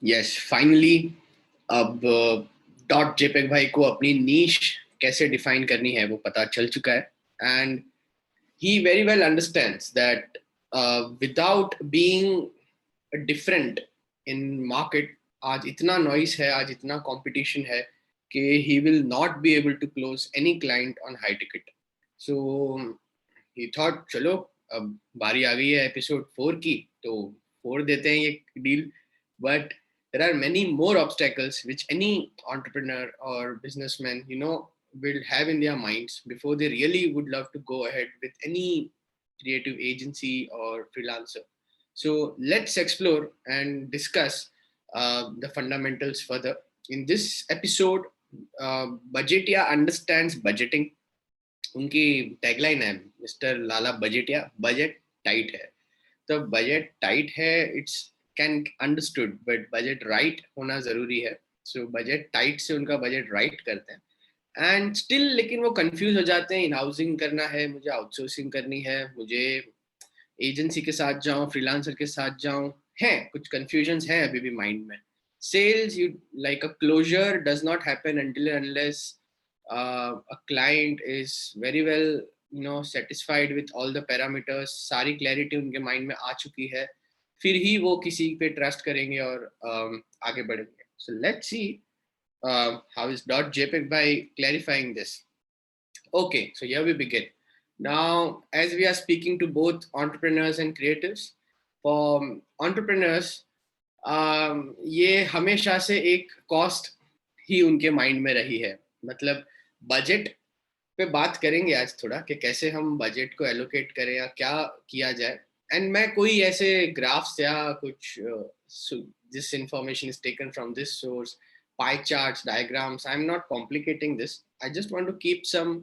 Yes finally अब dot JPEG भाई को अपनी नीश कैसे डिफाइन करनी है वो पता चल चुका है and he very well understands that without being different in market आज इतना noise है आज इतना competition है कि he will not be able to close any client on high ticket so he thought चलो अब बारी आ गई है एपिसोड 4 की तो 4 देते हैं ये deal but there are many more obstacles which any entrepreneur or businessman will have in their minds before they really would love to go ahead with any creative agency or freelancer. So let's explore and discuss the fundamentals further. In this episode, Budgetia understands budgeting. उनकी tagline है mister लाला बजटिया budget tight है तो budget tight है it's can understood but budget right होना जरूरी है so budget tight से उनका बजट राइट करते हैं एंड स्टिल लेकिन वो कंफ्यूज हो जाते हैं इन हाउसिंग करना है मुझे आउटसोर्सिंग करनी है मुझे एजेंसी के साथ जाऊं फ्रीलांसर के साथ जाऊं है कुछ कंफ्यूजन्स हैं अभी भी माइंड में sales you like a closure does not happen until unless a client is very well satisfied with all the parameters सारी clarity उनके mind में आ चुकी है फिर ही वो किसी पे trust करेंगे और आगे बढ़ेंगे so let's see how is dot jpeg by clarifying this okay so here we begin now as we are speaking to both entrepreneurs and creatives for entrepreneurs ये हमेशा से एक कॉस्ट ही उनके माइंड में रही है मतलब बजट पे बात करेंगे आज थोड़ा कि कैसे हम बजट को एलोकेट करें या क्या किया जाए एंड मैं कोई ऐसे ग्राफ्स या कुछ this information is taken from this source pie charts diagrams I am not complicating this I just want to keep some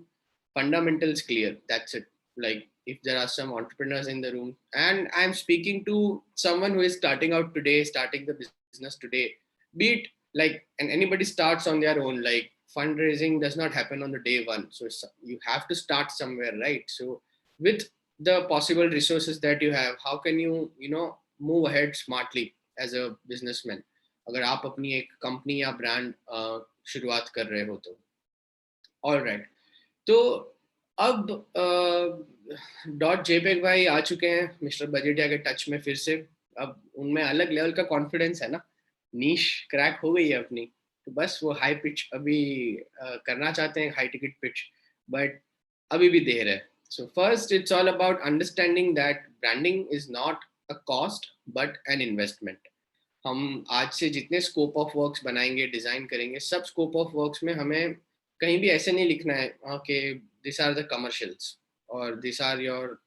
fundamentals clear that's it like if there are some entrepreneurs in the room and I'm speaking to someone who is starting out today starting the business today be it like and anybody starts on their own like fundraising does not happen on the day one so you have to start somewhere right so with the possible resources that you have how can you move ahead smartly as a businessman अगर आप अपनी एक company या brand शुरुआत कर रहे हो तो ऑलराइट तो अब डॉट जेपेग भाई आ चुके हैं मिस्टर बजेटिया के टच में फिर से अब उनमें अलग लेवल का कॉन्फिडेंस है ना नीश क्रैक हो गई है अपनी तो बस वो हाई पिच अभी करना चाहते हैं हाई टिकट पिच बट अभी भी देर है so first it's all about understanding that branding is not a cost but an investment हम आज से जितने स्कोप ऑफ वर्क्स बनाएंगे डिजाइन करेंगे सब स्कोप ऑफ वर्क्स में हमें कहीं भी ऐसे नहीं लिखना है कि these are the commercials or these are your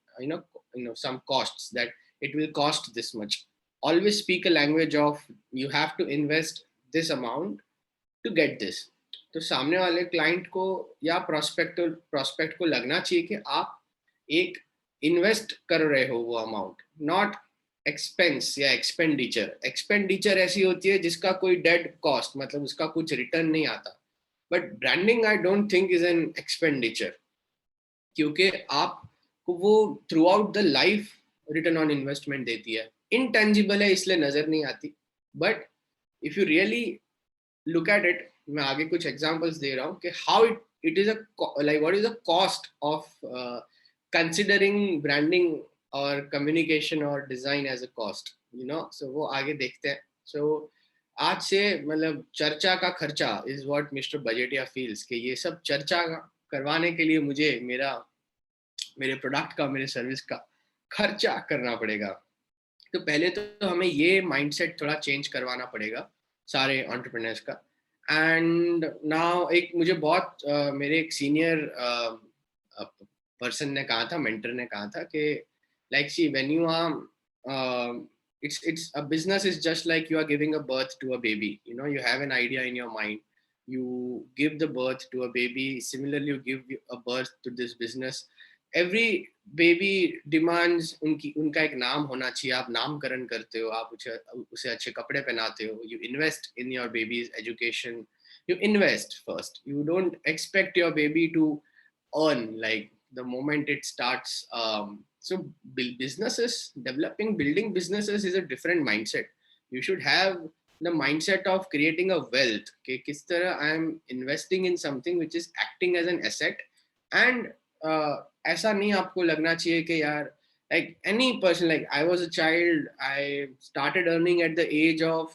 some costs that it will cost this much always speak a language of you have to invest this amount to get this तो सामने वाले क्लाइंट को या prospect को लगना चाहिए कि आप एक इन्वेस्ट कर रहे हो वो अमाउंट नॉट एक्सपेंस या एक्सपेंडिचर ऐसी होती है जिसका कोई डेड कॉस्ट मतलब उसका कुछ रिटर्न नहीं आता but branding I don't think is an expenditure क्योंकि आपको वो throughout the life return on investment देती है इनटेंजिबल है इसलिए नजर नहीं आती but if you really look at it मैं आगे कुछ एग्जांपल्स दे रहा हूँ कि how it is like what is the cost of considering branding और कम्युनिकेशन और design as a cost so वो आगे देखते हैं सो आज से मतलब चर्चा का खर्चा इज व्हाट मिस्टर बजेटिया फील्स कि ये सब चर्चा करवाने के लिए मुझे मेरे प्रोडक्ट का मेरे सर्विस का खर्चा करना पड़ेगा तो पहले तो हमें ये माइंडसेट थोड़ा चेंज करवाना पड़ेगा सारे एंटरप्रेन्योर्स का एंड नाउ एक मुझे बहुत मेरे एक सीनियर पर्सन ने कहा था मेंटर ने कहा था कि like see when you are it's a business is just like you are giving a birth to a baby you have an idea in your mind you give the birth to a baby similarly you give a birth to this business every baby demands उनका एक नाम होना चाहिए आप नामकरण करते हो आप उसे अच्छे कपड़े पहनाते हो you invest in your baby's education you invest first you don't expect your baby to earn like the moment it starts so building businesses is a different mindset you should have the mindset of creating a wealth कि किस तरह I am investing in something which is acting as an asset and ऐसा नहीं आपको लगना चाहिए कि यार like any person, like I was a child, I started earning at the age of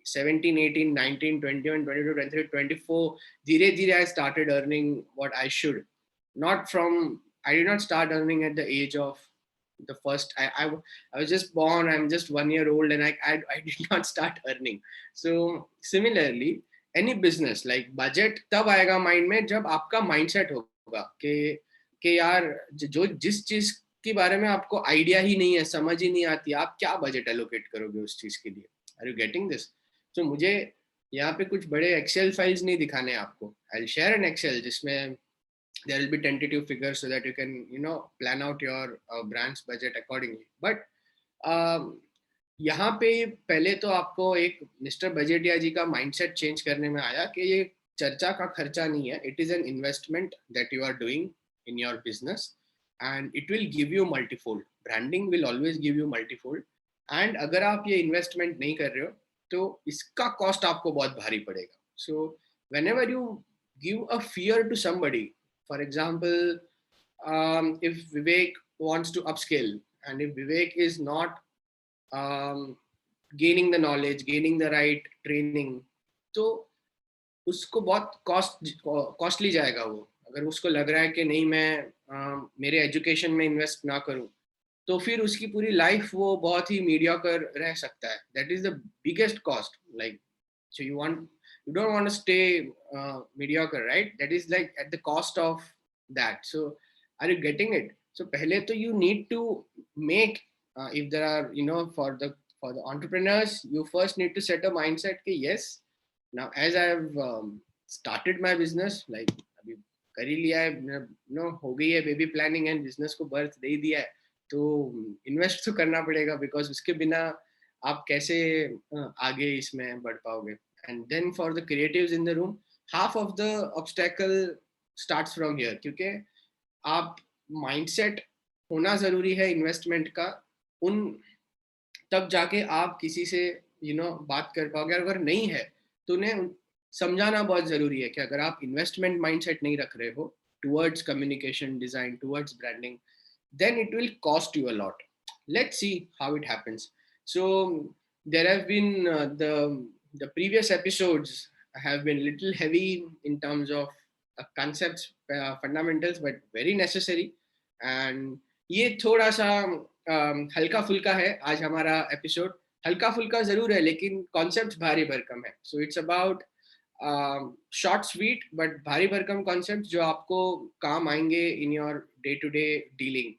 17, 18, 19, 21, 22, 23, 24. धीरे धीरे I started earning what I should. Not from, I did not start earning at the age of the first, I was just born, I'm just 1 year old and I did not start earning. So similarly, any business like budget तब आएगा mind में जब आपका mindset होगा कि यार जो जिस चीज के बारे में आपको आइडिया ही नहीं है, समझ ही नहीं आती, आप क्या बजट एलोकेट करोगे उस चीज के लिए. Are you getting this? तो मुझे यहाँ पे कुछ बड़े एक्सेल फाइल्स नहीं दिखाने आपको. I will share an excel जिसमें there will be tentative figures so that you can plan out your brand's budget accordingly. But यहाँ पे पहले तो आपको एक मिस्टर बजेटिया जी का माइंडसेट चेंज करने में आया कि ये चर्चा का खर्चा नहीं है, it is an investment that you are doing in your business and it will give you multifold. Branding will always give you multifold. And अगर आप ये इन्वेस्टमेंट नहीं कर रहे हो तो इसका कॉस्ट आपको बहुत भारी पड़ेगा. सो whenever you give a fear to somebody, for example, if Vivek wants to upskill and if Vivek is not gaining the knowledge, gaining the right training, तो उसको बहुत कॉस्टली जाएगा वो. अगर उसको लग रहा है कि नहीं मैं मेरे एजुकेशन में इन्वेस्ट ना करूं तो फिर उसकी पूरी लाइफ वो बहुत ही मीडियोकर रह सकता है. That is the biggest cost. Like so you don't want to stay mediocre, right? That is like at the cost of that. So are you getting it? So pehle to you need to make if there are for the entrepreneurs, you first need to set a mindset कि yes, now as I have started my business, like अभी कर ही लिया है, हो गई है baby planning and business को birth दे दिया है, तो इन्वेस्ट तो करना पड़ेगा बिकॉज उसके बिना आप कैसे आगे इसमें बढ़ पाओगे. And then for the creatives in the room, half of the obstacle starts from here, क्योंकि आप mindset होना जरूरी है इन्वेस्टमेंट का. उन तब जाके आप किसी से बात कर पाओगे. अगर नहीं है तो उन्हें समझाना बहुत जरूरी है कि अगर आप इन्वेस्टमेंट माइंडसेट नहीं रख रहे हो towards communication design, towards branding, then it will cost you a lot. Let's see how it happens. So there have been the previous episodes have been little heavy in terms of concepts, fundamentals, but very necessary. And ये थोड़ा सा हल्का फुल्का है आज हमारा episode. हल्का फुल्का जरूर है लेकिन कॉन्सेप्ट्स भारी भरकम है. So it's about short sweet but भारी भरकम कॉन्सेप्ट्स जो आपको काम आएंगे in your day to day dealing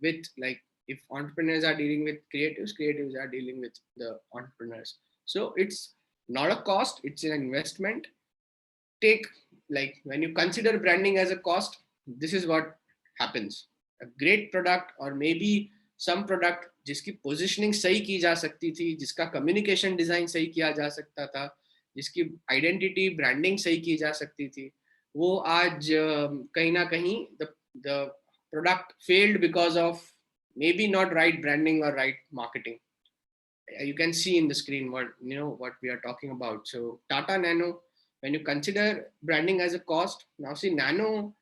with, like, if entrepreneurs are dealing with creatives are dealing with the entrepreneurs. So it's not a cost, it's an investment. Take, like, when you consider branding as a cost, this is what happens. A great product or maybe some product जिसकी positioning सही की जा सकती थी, जिसका communication design सही किया जा सकता था, जिसकी identity branding सही की जा सकती थी, वो आज कहीं ना कहीं the product failed because of maybe not right branding or right marketing. You can see in the screen what we are talking about. So Tata Nano, when you consider branding as a cost, now see Nano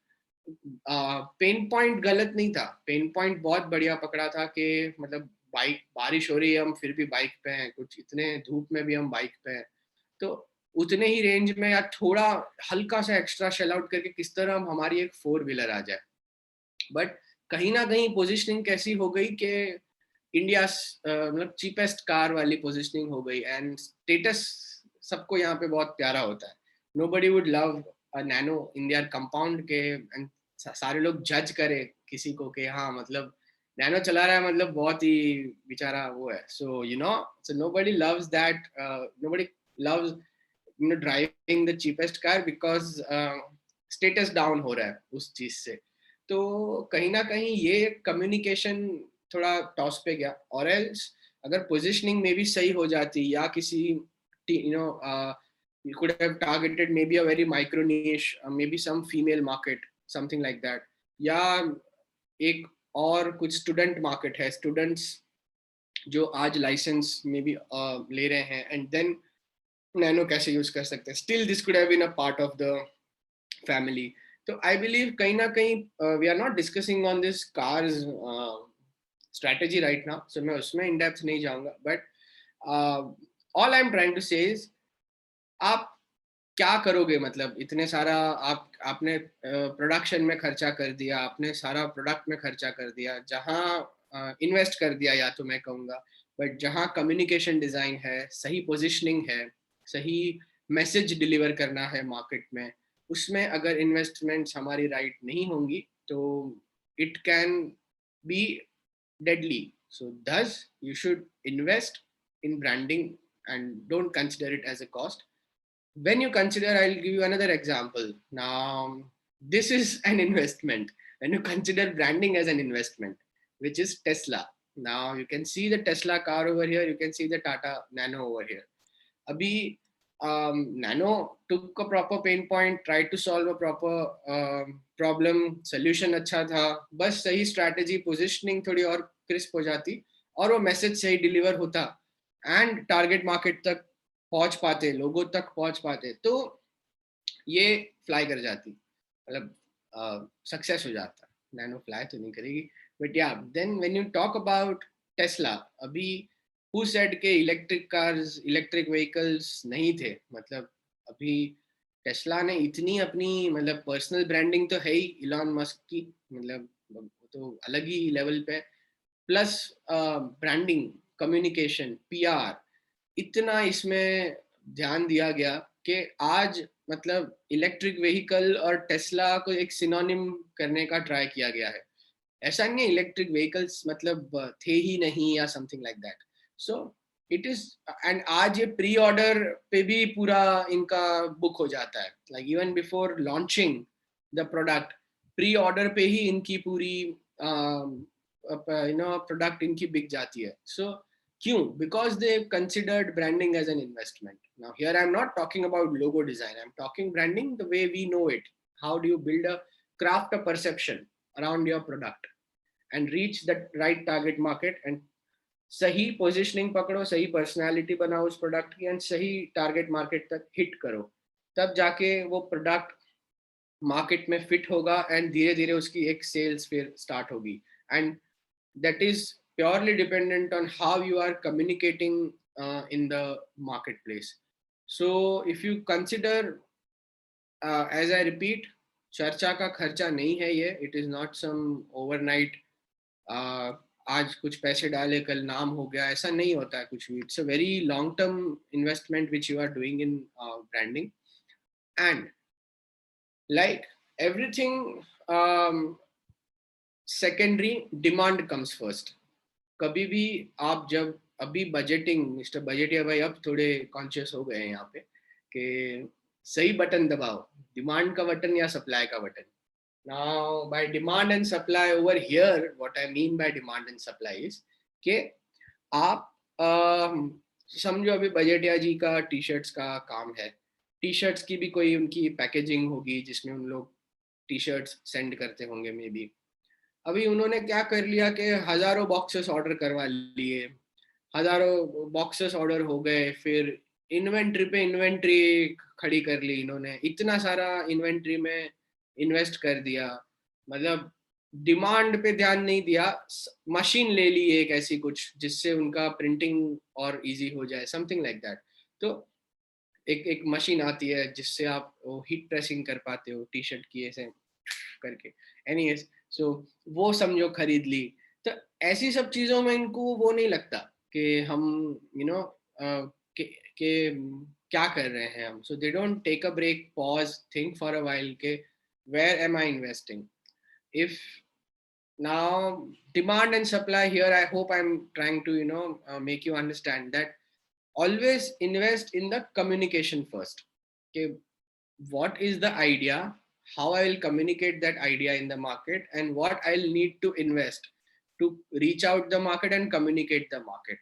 pain point गलत नहीं था. Pain point बहुत बढ़िया पकड़ा था कि मतलब bike, बारिश हो रही है हम फिर भी बाइक पे हैं, कुछ इतने धूप में भी हम बाइक पे हैं, तो उतने ही रेंज में या थोड़ा हल्का सा एक्स्ट्रा शेल आउट करके किस तरह हम हमारी एक 4-व्हीलर आ जाए. बट कहीं ना कहीं पोजिशनिंग कैसी हो गई कि इंडिया मतलब चीपेस्ट कार वाली पोजिशनिंग हो गई. एंड स्टेटस सबको यहाँ पे बहुत प्यारा होता है. Nobody would love a nano in their compound के एंड सारे लोग जज करे किसी को कि हाँ मतलब नैनो चला रहा है मतलब बहुत ही बेचारा वो है. So so nobody loves that. Nobody loves driving the cheapest car because status down हो रहा है उस चीज से. तो कहीं ना कहीं ये कम्युनिकेशन थोड़ा टॉस पे गया. और एल्स अगर पोजीशनिंग में भी सही हो जाती या किसी you could have targeted maybe a very micro niche, maybe some female market, something like that. या एक और कुछ स्टूडेंट मार्केट है, स्टूडेंट्स जो आज लाइसेंस में भी ले रहे हैं, एंड देन नैनो कैसे यूज कर सकते हैं. Still this could have been a part of the family. तो आई बिलीव कहीं ना कहीं we are not discussing on this cars strategy right now, so मैं उसमें इन डेप्थ नहीं जाऊंगा. But all I am trying to say is, आप क्या करोगे, मतलब इतने सारा आपने प्रोडक्शन में खर्चा कर दिया, आपने सारा प्रोडक्ट में खर्चा कर दिया, जहाँ इन्वेस्ट कर दिया या तो मैं कहूँगा. बट जहाँ कम्युनिकेशन डिज़ाइन है, सही पोजिशनिंग है, सही मैसेज डिलीवर करना है मार्केट में, उसमें अगर इन्वेस्टमेंट्स हमारी राइट नहीं होंगी तो it can be deadly. So thus you should invest in branding and don't consider it as a cost. When you consider, I'll give you another example. Now, this is an investment. When you consider branding as an investment, which is Tesla. Now, you can see the Tesla car over here. You can see the Tata Nano over here. Abhi, Nano took a proper pain point, tried to solve a proper problem, solution अच्छा था, बस सही strategy, positioning थोड़ी और crisp हो जाती और वो message सही deliver होता and target market तक पहुंच पाते, लोगों तक पहुंच पाते, तो ये फ्लाई कर जाती, मतलब सक्सेस हो जाता. नैनो फ्लाई तो नहीं करेगी, बट या then when you talk about Tesla, अभी हु सेड के इलेक्ट्रिक कार्स, इलेक्ट्रिक व्हीकल्स नहीं थे, मतलब अभी टेस्ला ने इतनी अपनी मतलब पर्सनल ब्रांडिंग तो है ही इलॉन मस्क की, मतलब तो अलग ही लेवल पे, प्लस ब्रांडिंग, कम्युनिकेशन, पीआर, इतना इसमें ध्यान दिया गया कि आज मतलब इलेक्ट्रिक व्हीकल और टेस्ला को एक सिनोनिम करने का ट्राई किया गया है. ऐसा नहीं है इलेक्ट्रिक व्हीकल्स मतलब थे ही नहीं या something like that. So it is, and आज ये प्री ऑर्डर पे भी पूरा इनका बुक हो जाता है, like even before launching the product, pre order पे ही इनकी पूरी प्रोडक्ट इनकी बिक जाती है. सो क्यों? Because they considered branding as an investment. Now here I'm not talking about logo design, I'm talking branding the way we know it. How do you build a craft a perception around your product and reach that right target market, and सही positioning पकड़ो, सही personality बनाओ उस product की, and सही target market तक hit करो, तब जाके वो प्रोडक्ट मार्केट में फिट होगा एंड धीरे धीरे उसकी एक सेल्स फिर स्टार्ट होगी. And that is purely dependent on how you are communicating in the marketplace. So if you consider, as I repeat, चर्चा का खर्चा नहीं है ये, it is not some overnight आज कुछ पैसे डाले कल नाम हो गया, ऐसा नहीं होता है कुछ भी. It's a very long term investment which you are doing in branding. And like everything, secondary, demand comes first. कभी भी आप जब अभी बजटिंग, मिस्टर बजटिया भाई अब थोड़े कॉन्शियस हो गए हैं यहाँ पे कि सही बटन दबाओ, डिमांड का बटन या सप्लाई का button. Now by demand and supply over here, what I mean by demand and supply is कि आप समझो अभी बजटिया जी का टी शर्ट्स का काम है, टी शर्ट्स की भी कोई उनकी पैकेजिंग होगी जिसमें उन लोग टी शर्ट्स सेंड करते होंगे मे बी. अभी उन्होंने क्या कर लिया कि हजारों बॉक्सेस ऑर्डर करवा लिए, हजारों बॉक्सेस ऑर्डर हो गए, फिर इन्वेंट्री पे इन्वेंट्री खड़ी कर ली इन्होंने, इतना सारा इन्वेंट्री में इन्वेस्ट कर दिया, मतलब डिमांड पे ध्यान नहीं दिया. मशीन ले ली एक ऐसी कुछ जिससे उनका प्रिंटिंग और इजी हो जाए, समथिंग लाइक दैट. तो एक एक मशीन आती है जिससे आप हीट प्रेसिंग कर पाते हो टी शर्ट की ऐसे करके. एनीवेज, सो वो समझो खरीद ली. तो ऐसी सब चीजों में इनको वो नहीं लगता कि हम के क्या कर रहे हैं हम. So they don't take a break, pause, think for a while के where am I investing. If now demand and supply here, I hope I'm trying to make you understand that always invest in the communication first. Okay, what is the idea, how I will communicate that idea in the market, and what I'll need to invest to reach out the market and communicate the market.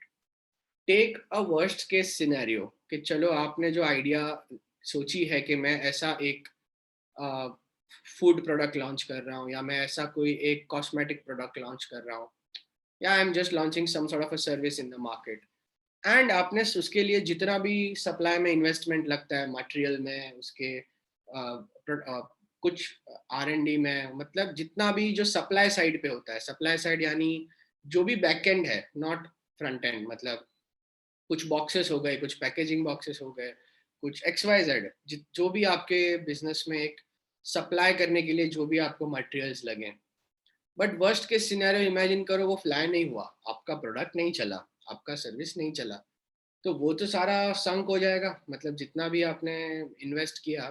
Take a worst case scenario कि चलो आपने जो idea सोची है कि मैं ऐसा एक food product launch कर रहा हूँ, या मैं ऐसा कोई एक कॉस्मेटिक प्रोडक्ट लॉन्च कर रहा हूँ, या I am just launching some sort of a service in the market. And आपने उसके लिए जितना भी सप्लाई में इन्वेस्टमेंट लगता है, मटेरियल में, उसके कुछ R&D में, मतलब जितना भी जो सप्लाई साइड पे होता है, सप्लाई साइड यानी जो भी बैक एंड है, नॉट फ्रंट एंड, मतलब कुछ बॉक्सेस हो गए, कुछ पैकेजिंग बॉक्सेस हो गए, कुछ XYZ, जो भी आपके बिजनेस में एक सप्लाई करने के लिए जो भी आपको मटेरियल्स लगे। But worst case scenario imagine करो, वो फ्लाई नहीं हुआ, आपका प्रोडक्ट नहीं चला, आपका सर्विस नहीं चला, तो वो तो सारा संक हो जाएगा, मतलब जितना भी आपने इन्वेस्ट किया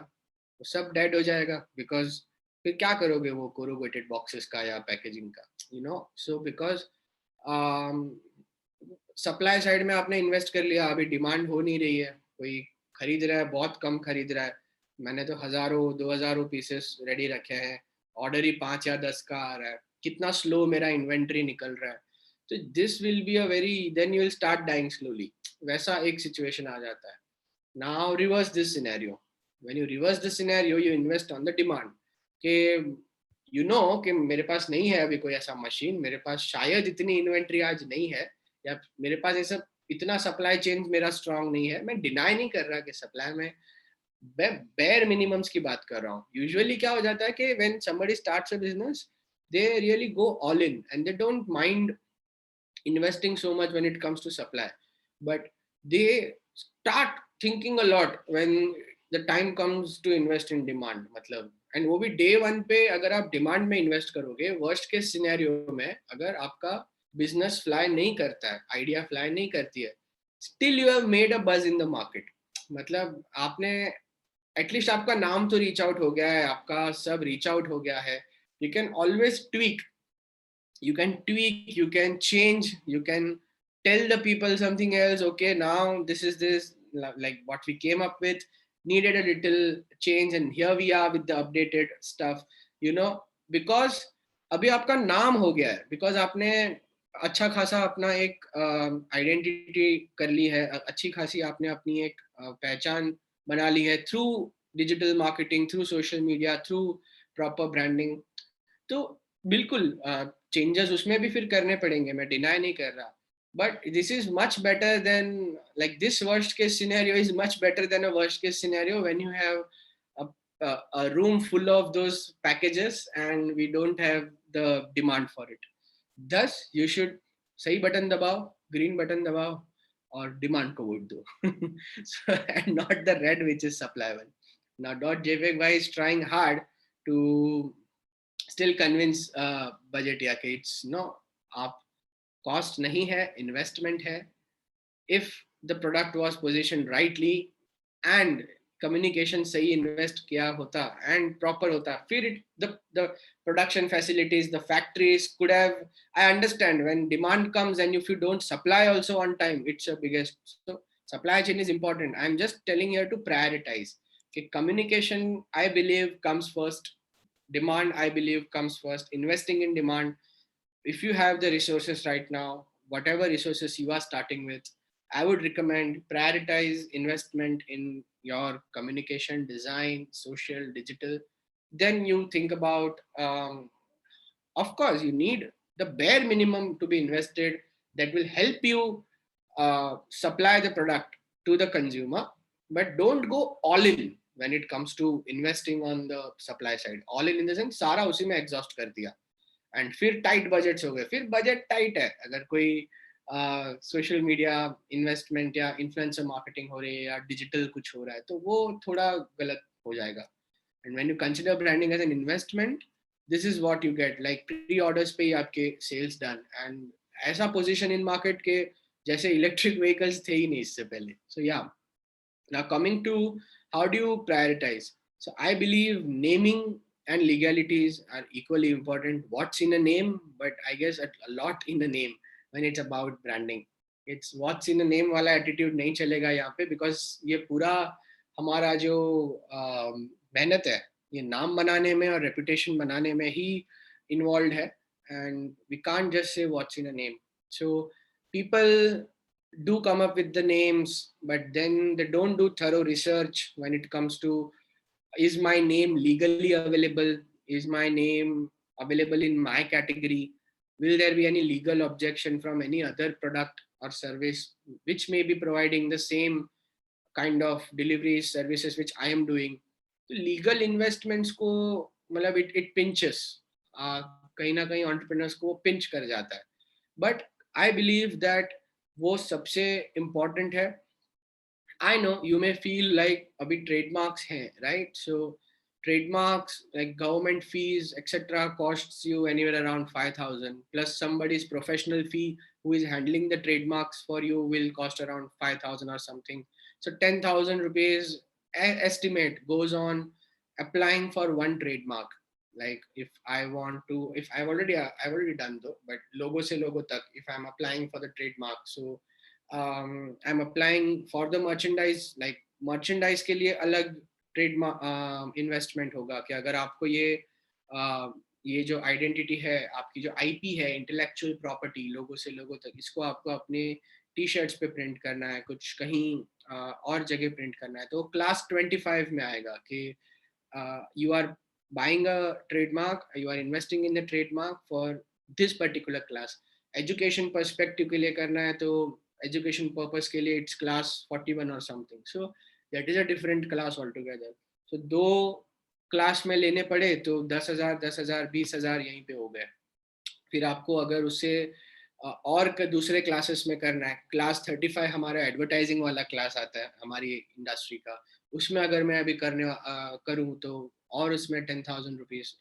वो सब डेड हो जाएगा। बिकॉज फिर क्या करोगे वो कोरुगेटेड बॉक्सेस का या पैकेजिंग का, सो बिकॉज सप्लाई साइड में आपने इन्वेस्ट कर लिया, अभी डिमांड हो नहीं रही है, कोई खरीद रहा है, बहुत कम खरीद रहा है, मैंने तो हजारों 2000 पीसेस रेडी रखे हैं, ऑर्डर ही 5 या 10 का आ रहा है, कितना स्लो मेरा इन्वेंट्री निकल रहा है। तो this will be a very, then you will start dying slowly, वैसा एक सिचुएशन आ जाता है। Now reverse this scenario, when you reverse this scenario, you invest on the demand, के कि मेरे पास नहीं है अभी कोई ऐसा मशीन, मेरे पास शायद इतनी इन्वेंट्री आज नहीं है, या मेरे पास ऐसा इतना सप्लाई चेन मेरा स्ट्रांग नहीं है। मैं डिनाई नहीं कर रहा कि सप्लाई में बेयर मिनिमम्स की बात कर रहा हूँ। यूजुअली क्या हो जाता है कि when somebody starts a business, they really go all in and they don't mind investing so much when it comes to supply, but they start thinking a lot when the time comes to invest in demand, मतलब, and वो भी day one पे अगर आप demand में invest करोगे, worst case scenario में अगर आपका business fly नहीं करता है, idea fly नहीं करती है, still you have made a buzz in the market, मतलब आपने एटलीस्ट आपका नाम तो रीच आउट हो गया है, आपका सब रीच आउट हो गया है। You can always tweak, you can change, you can tell the people something else. Okay, now this is this, like what we came up with needed a little change, and here we are with the updated stuff, because अभी आपका नाम हो गया है, because आपने अच्छा खासा अपना एक आइडेंटिटी कर ली है, अच्छी खासी आपने अपनी एक पहचान बना ली है through digital marketing, through social media, through proper branding. तो बिल्कुल चेंजेस उसमें भी फिर करने पड़ेंगे, मैं डिनाई नहीं कर रहा, but this is much better than, like this worst case scenario is much better than a worst case scenario when you have a room full of those packages and we don't have the demand for it. Thus you should सही button दबाओ, green button दबाओ और demand को vote दो so, and not the red which is supply one. Now .jpeg bhai is trying hard to still convince Budgetia कि it's no, आप cost नहीं है, investment है. If the product was positioned rightly and communication सही invest किया होता and proper होता, फिर the production facilities, the factories could have, I understand when demand comes and if you don't supply also on time, it's a biggest, so supply chain is important. I'm just telling here to prioritize. Okay, communication I believe comes first, demand I believe comes first, investing in demand. If you have the resources right now, whatever resources you are starting with, I would recommend prioritize investment in your communication, design, social, digital. Then you think about, of course, you need the bare minimum to be invested that will help you supply the product to the consumer, but don't go all in when it comes to investing on the supply side. All in the sense सारा उसी में exhaust कर दिया and फिर tight budgets हो गए, फिर budget tight है, अगर कोई सोशल मीडिया इन्वेस्टमेंट या इन्फ्लुएंसर मार्केटिंग हो रही है या डिजिटल कुछ हो रहा है, तो वो थोड़ा गलत हो जाएगा। And when you consider branding as an investment, this is what you get, like pre orders पे ही आपके सेल्स डन, एंड ऐसा पोजीशन इन मार्केट के जैसे इलेक्ट्रिक व्हीकल्स थे ही नहीं इससे पहले। सो या, now coming to how do you prioritize, so I believe naming and legalities are equally important. What's in a name, but I guess a lot in a name when it's about branding. It's what's in a name वाला attitude नहीं चलेगा यहाँ पे, because ये पूरा हमारा जो मेहनत है ये नाम बनाने में और reputation बनाने में ही involved है, and we can't just say what's in a name. So people do come up with the names, but then they don't do thorough research when it comes to, is my name legally available? Is my name available in my category? Will there be any legal objection from any other product or service which may be providing the same kind of delivery services which I am doing. तो legal investments को मतलब it pinches, कहीं ना कहीं entrepreneurs को pinch कर जाता है, बट आई बिलीव दैट वो सबसे इम्पोर्टेंट है. I know you may feel like अभी trademarks हैं, right? So trademarks like government fees etc. costs you anywhere around 5,000 plus somebody's professional fee who is handling the trademarks for you will cost around 5,000 or something. So 10,000 rupees estimate goes on applying for one trademark. Like if I want to, if I've already done though, but logo se logo tak, if I'm applying for the trademark, so I'm applying for the merchandise, like merchandise के लिए अलग trade investment होगा कि अगर आपको ये जो identity है, आपकी जो आईपी है, इंटेलेक्चुअल प्रॉपर्टी, लोगो से लोगो तक, इसको आपको अपने टी शर्ट्स पे प्रिंट करना है, कुछ कहीं और जगह प्रिंट करना है, तो क्लास 25 में आएगा कि you are buying a trademark, you are investing in the trademark for this particular class. Education perspective के लिए करना है तो एजुकेशन पर्पस के लिए इट्स क्लास 41 और something, so that is a different class all together. So दो class में लेने पड़े तो 10,000 10,000 20,000 यहीं पे हो गए. फिर आपको अगर उससे और दूसरे क्लासेस में करना है, क्लास 35 हमारा एडवर्टाइजिंग वाला क्लास आता है हमारी इंडस्ट्री का, उसमें अगर मैं अभी करूँ तो और उसमें 10,000 रुपीज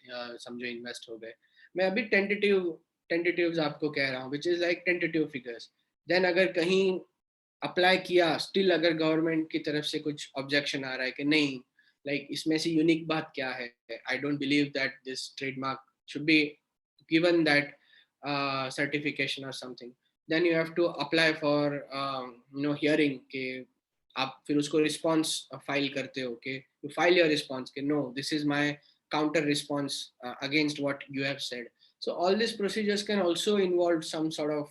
समझो इन्वेस्ट हो गए. मैं अभी टेंटेटिव्स आपको कह रहा हूँ, which is like tentative figures. Then अगर कहीं अप्लाई किया, स्टिल अगर गवर्नमेंट की तरफ से कुछ ऑब्जेक्शन आ रहा है कि नहीं, लाइक इसमें से यूनिक बात क्या है, I don't believe that this trademark should be given that certification or something, then you have to apply for hearing के आप फिर उसको रिस्पॉन्स फाइल करते हो कि यू फाइल योर रिस्पॉन्स कि no this is my counter response against what you have said. So all these procedures can also involve some sort of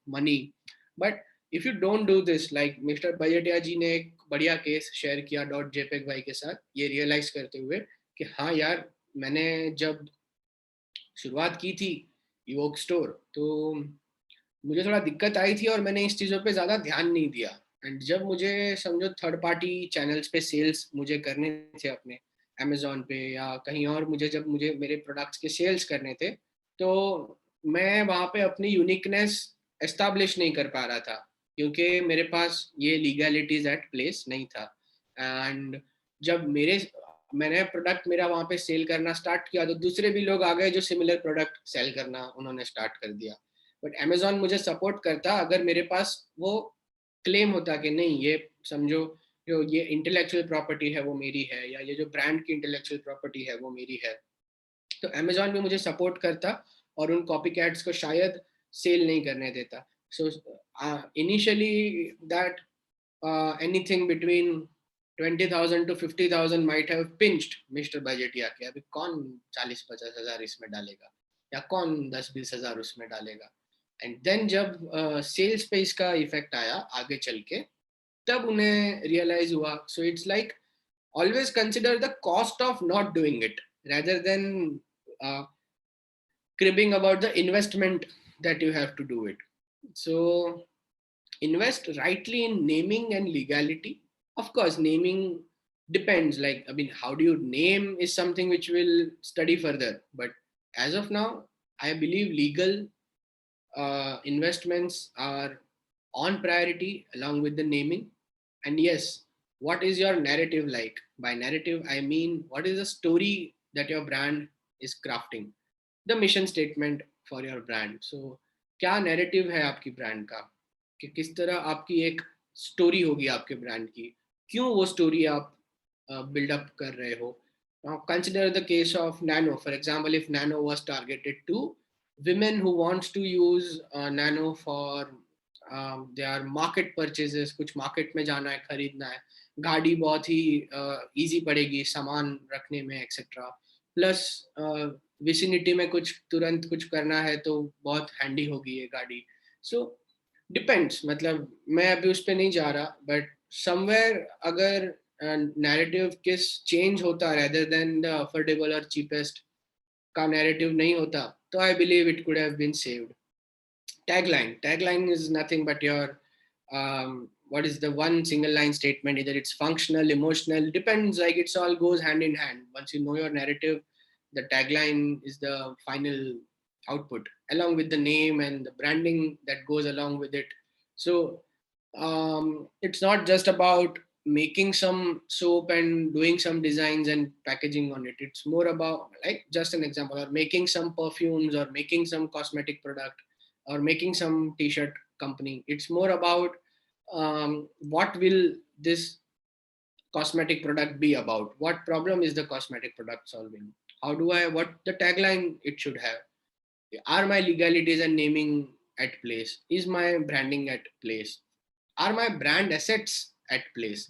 money, but if you don't do this, like Mr. Budgetia जी ने एक बढ़िया case share किया .jpeg भाई के साथ, ये realise करते हुए कि हाँ यार, मैंने जब शुरुआत की थी ईवोक स्टोर तो मुझे थोड़ा दिक्कत आई थी और मैंने इस चीज़ों पे ज़्यादा ध्यान नहीं दिया. एंड जब मुझे समझो थर्ड पार्टी चैनल्स पे सेल्स मुझे करने थे अपने अमेजोन पे या कहीं और, जब मुझे मेरे प्रोडक्ट्स के सेल्स करने थे, तो मैं वहाँ पे अपनी यूनिकनेस एस्टैब्लिश नहीं कर पा रहा था क्योंकि मेरे पास ये लीगैलिटीज एट प्लेस नहीं था. एंड जब मैंने प्रोडक्ट मेरा वहाँ पे सेल करना स्टार्ट किया तो दूसरे भी लोग आ गए जो सिमिलर प्रोडक्ट सेल करना उन्होंने स्टार्ट कर दिया. बट अमेजोन मुझे सपोर्ट करता अगर मेरे पास वो क्लेम होता कि नहीं, ये समझो जो ये इंटेलेक्चुअल प्रॉपर्टी है वो मेरी है, या ये जो ब्रांड की इंटेलेक्चुअल प्रॉपर्टी है वो मेरी है, तो अमेजोन भी मुझे सपोर्ट करता और उन कॉपी कैट्स को शायद सेल नहीं करने देता. So initially that anything between 20,000 to 50,000 might have pinched Mr. Budgetia के अभी कौन 40-50 हजार इसमें डालेगा या कौन 10-20 हजार उसमें डालेगा. एंड देन जब सेल्स पे इसका इफेक्ट आया आगे चल के, तब उन्हें रियलाइज हुआ. So it's like always consider the cost of not doing it rather than cribbing about the investment that you have to do it. So invest rightly in naming and legality. Of course, naming depends. Like, I mean, how do you name is something which we'll study further. But as of now, I believe legal investments are on priority along with the naming. And yes, what is your narrative like? By narrative, I mean, what is the story that your brand is crafting? The mission statement for your brand. So, क्या narrative है आपकी brand का? कि किस तरह आपकी एक story होगी आपके ब्रांड की, क्यों वो स्टोरी आप बिल्डअप कर रहे हो. Now consider the case of Nano. For example, if Nano was targeted to women who wants to use Nano for their market purchases, कुछ मार्केट में जाना है, खरीदना है, गाड़ी बहुत ही इजी पड़ेगी सामान रखने में एक्सेट्रा, प्लस विसिनिटी में कुछ तुरंत कुछ करना है तो बहुत हैंडी होगी ये गाड़ी. सो डिपेंड्स, मतलब मैं अभी उस पर नहीं जा रहा, बट समवेयर अगर नैरेटिव किस चेंज होता रेदर देन द अफोर्डेबल और चीपेस्ट का नैरेटिव नहीं होता, तो I believe it could have been saved. Tagline is nothing but your what is the one single line statement, either it's functional, emotional, depends, like it's all goes hand in hand. Once you know your narrative, the tagline is the final output, along with the name and the branding that goes along with it. So it's not just about making some soap and doing some designs and packaging on it. It's more about, like, just an example, or making some perfumes, or making some cosmetic product, or making some t-shirt company. It's more about what will this cosmetic product be about, what problem is the cosmetic product solving, how do I, what the tagline it should have, are my legalities and naming at place, is my branding at place, are my brand assets at place.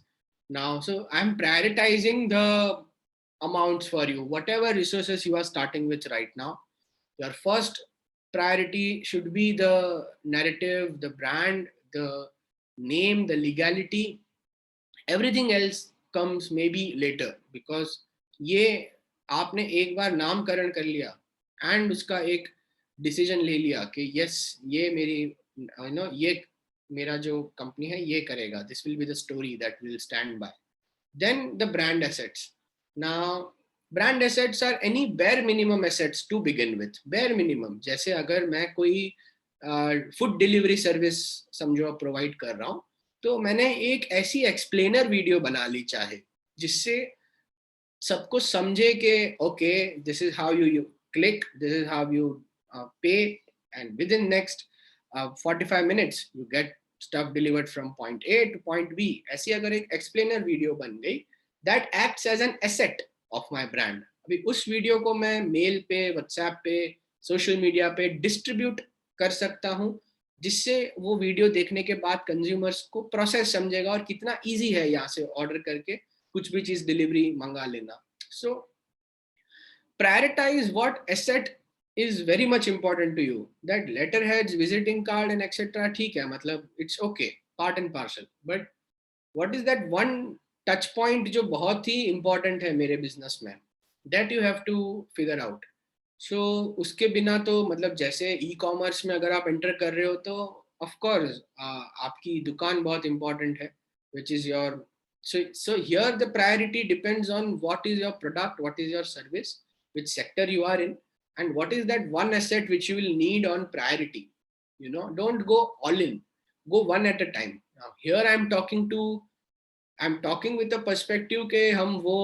Now, so I'm prioritizing the amounts for you, whatever resources you are starting with right now. Your first priority should be the narrative, the brand, the name, the legality. Everything else comes maybe later, because ये आपने एक बार नामकरण कर लिया and उसका एक decision ले लिया कि यस ये मेरी ये मेरा जो कंपनी है ये करेगा, this will be the story that will stand by. Then the brand assets. Now, brand assets are any bare minimum assets to begin with. Bare minimum. जैसे अगर मैं कोई फूड डिलीवरी सर्विस समझो प्रोवाइड कर रहा हूँ, तो मैंने एक ऐसी एक्सप्लेनर वीडियो बना ली चाहे, जिससे सबको समझे कि okay this is how you click, this is how you pay, and within next 45 minutes you get stuff delivered from point A to point B. ऐसी अगर एक एक्सप्लेनर वीडियो बन गई, that acts as an asset of my brand. अभी उस video को मैं mail पे, व्हाट्सएप पे, सोशल मीडिया पे डिस्ट्रीब्यूट कर सकता हूँ, जिससे वो वीडियो देखने के बाद कंज्यूमर्स को प्रोसेस समझेगा और कितना इजी है यहाँ से ऑर्डर करके कुछ भी चीज डिलीवरी मंगा लेना. So prioritise what asset is very much important to you. That letterheads, visiting card and etc. ठीक है, मतलब it's okay, part and parcel. But what is that one touch point जो बहुत ही important है मेरे business में, that you have to figure out. So उसके बिना तो मतलब जैसे e-commerce में अगर आप enter कर रहे हो तो of course आपकी दुकान बहुत important है, which is your so here the priority depends on what is your product, what is your service, which sector you are in, and what is that one asset which you will need on priority. Don't go all in, go one at a time. Now here I'm talking with a perspective के हम वो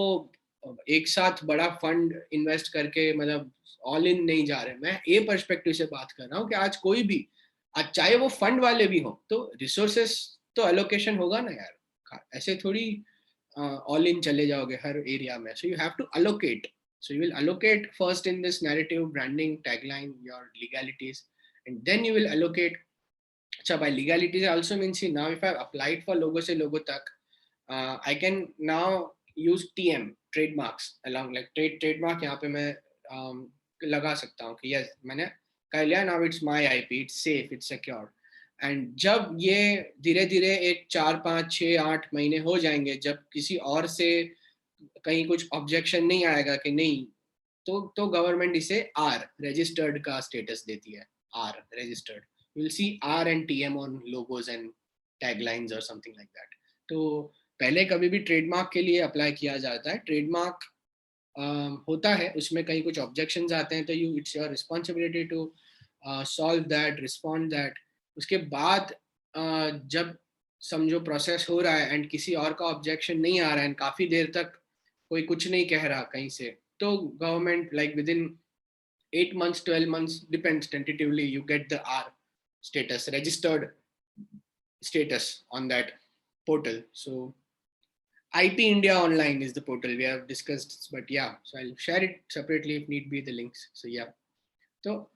एक साथ बड़ा fund invest करके मतलब all in नहीं जा रहे. मैं ए पर्सपेक्टिव से बात कर रहा हूँ कि आज कोई भी, आज चाहे वो फंड वाले भी हो, तो रिसोर्सेस तो एलोकेशन होगा ना यार. ऐसे थोड़ी ऑल इन चले जाओगे हर एरिया में. So you have to allocate. So you will allocate first in this narrative, branding, tagline, your legalities, and then you will allocate. So by legalities I also mean, see, now if I applied for logo से logo तक, I can now use TM, trademarks along, like trademark यहाँ पे मैं लगा सकता हूँ कि yes मैंने कर लिया, now it's my IP, it's safe, it's secure. And जब ये धीरे धीरे एक 4, 5, 6, 8 महीने हो जाएंगे, जब किसी और से कहीं कुछ ऑब्जेक्शन नहीं आएगा कि नहीं, तो गवर्नमेंट इसे आर रजिस्टर्ड का स्टेटस देती है. R registered, you will see R and TM on logos and taglines और समथिंग लाइक दैट. तो पहले कभी भी ट्रेडमार्क के लिए अप्लाई किया जाता है, ट्रेडमार्क होता है, उसमें कहीं कुछ ऑब्जेक्शंस आते हैं, तो it's your responsibility to solve that, respond that. उसके बाद जब समझो प्रोसेस हो रहा है एंड किसी और का ऑब्जेक्शन नहीं आ रहा है एंड काफी देर तक कोई कुछ नहीं कह रहा कहीं से, तो government like with in 8 months 12 months depends, tentatively you get the R status, registered status on that portal. So IP India Online is the portal we have discussed, but yeah, so I'll share it separately if need be, the links. So yeah, so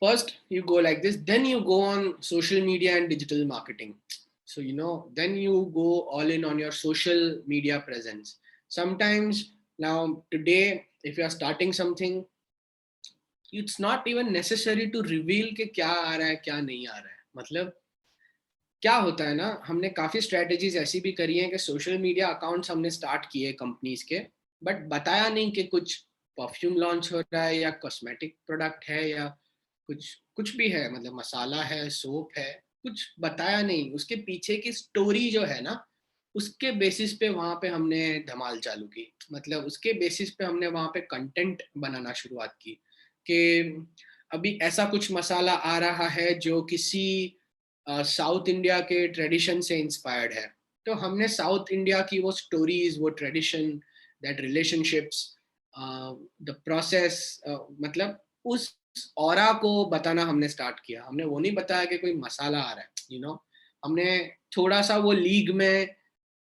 first you go like this, then you go on social media and digital marketing. So then you go all in on your social media presence. Sometimes now today if you are starting something, it's not even necessary to reveal कि क्या आ रहा है क्या नहीं आ रहा है. मतलब क्या होता है ना, हमने काफी स्ट्रेटेजीज ऐसी भी करी हैं कि सोशल मीडिया अकाउंट्स हमने स्टार्ट किए कंपनीज के, बट बताया नहीं कि कुछ परफ्यूम लॉन्च हो रहा है या कॉस्मेटिक प्रोडक्ट है या कुछ भी है, मतलब मसाला है, सोप है, कुछ बताया नहीं, उसके पीछे की स्टोरी जो है ना, उसके बेसिस पे वहां पे हमने धमाल चालू की। मतलब उसके बेसिस पे हमने वहां पे कंटेंट बनाना शुरुआत की कि अभी ऐसा कुछ मसाला आ रहा है जो किसी साउथ इंडिया के ट्रेडिशन से इंस्पायर्ड है। तो हमने साउथ इंडिया की वो स्टोरीज, वो tradition, that relationships, the process, मतलब उस ऑरा को बताना हमने स्टार्ट किया। हमने वो नहीं बताया कि कोई मसाला आ रहा है, हमने थोड़ा सा वो लीग में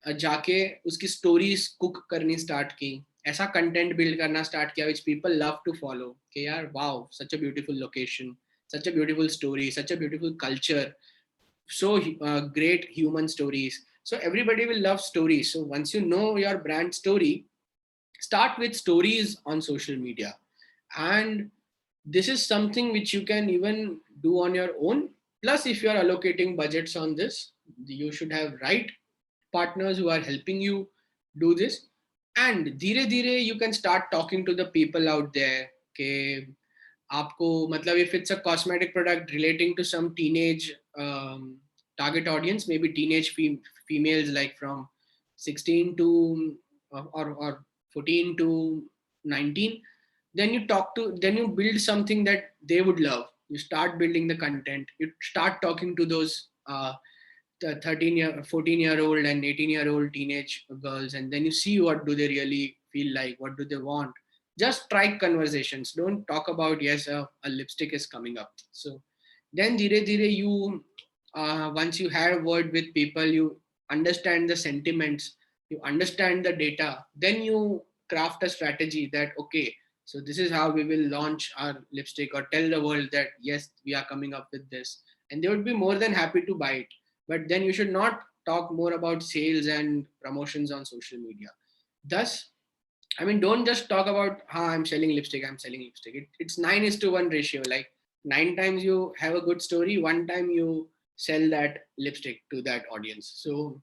जाके उसकी स्टोरीज कुक करनी स्टार्ट की, ऐसा कंटेंट बिल्ड करना स्टार्ट किया which people love to follow, कि यार wow, such a beautiful location, such a beautiful story, such a beautiful culture, so great human stories. So everybody will love stories. So once you know your brand story, start with stories on social media. And this is something which you can even do on your own. Plus, if you are allocating budgets on this, you should have right partners who are helping you do this. And धीरे धीरे you can start talking to the people out there कि आपको, मतलब if it's a cosmetic product relating to some teenage target audience, maybe teenage females like from 16 to or 14 to 19, then you build something that they would love. You start building the content, you start talking to those 14-year-old and 18-year-old teenage girls, and then you see what do they really feel like, what do they want. Just strike conversations, don't talk about yes, a lipstick is coming up. So then dhire dhire you, once you have a word with people, you understand the sentiments, you understand the data, then you craft a strategy that okay, so this is how we will launch our lipstick, or tell the world that yes, we are coming up with this, and they would be more than happy to buy it. But then you should not talk more about sales and promotions on social media. Thus, I mean, don't just talk about how I'm selling lipstick, I'm selling lipstick. It's 9:1 ratio. Like 9 times you have a good story, 1 time you sell that lipstick to that audience. So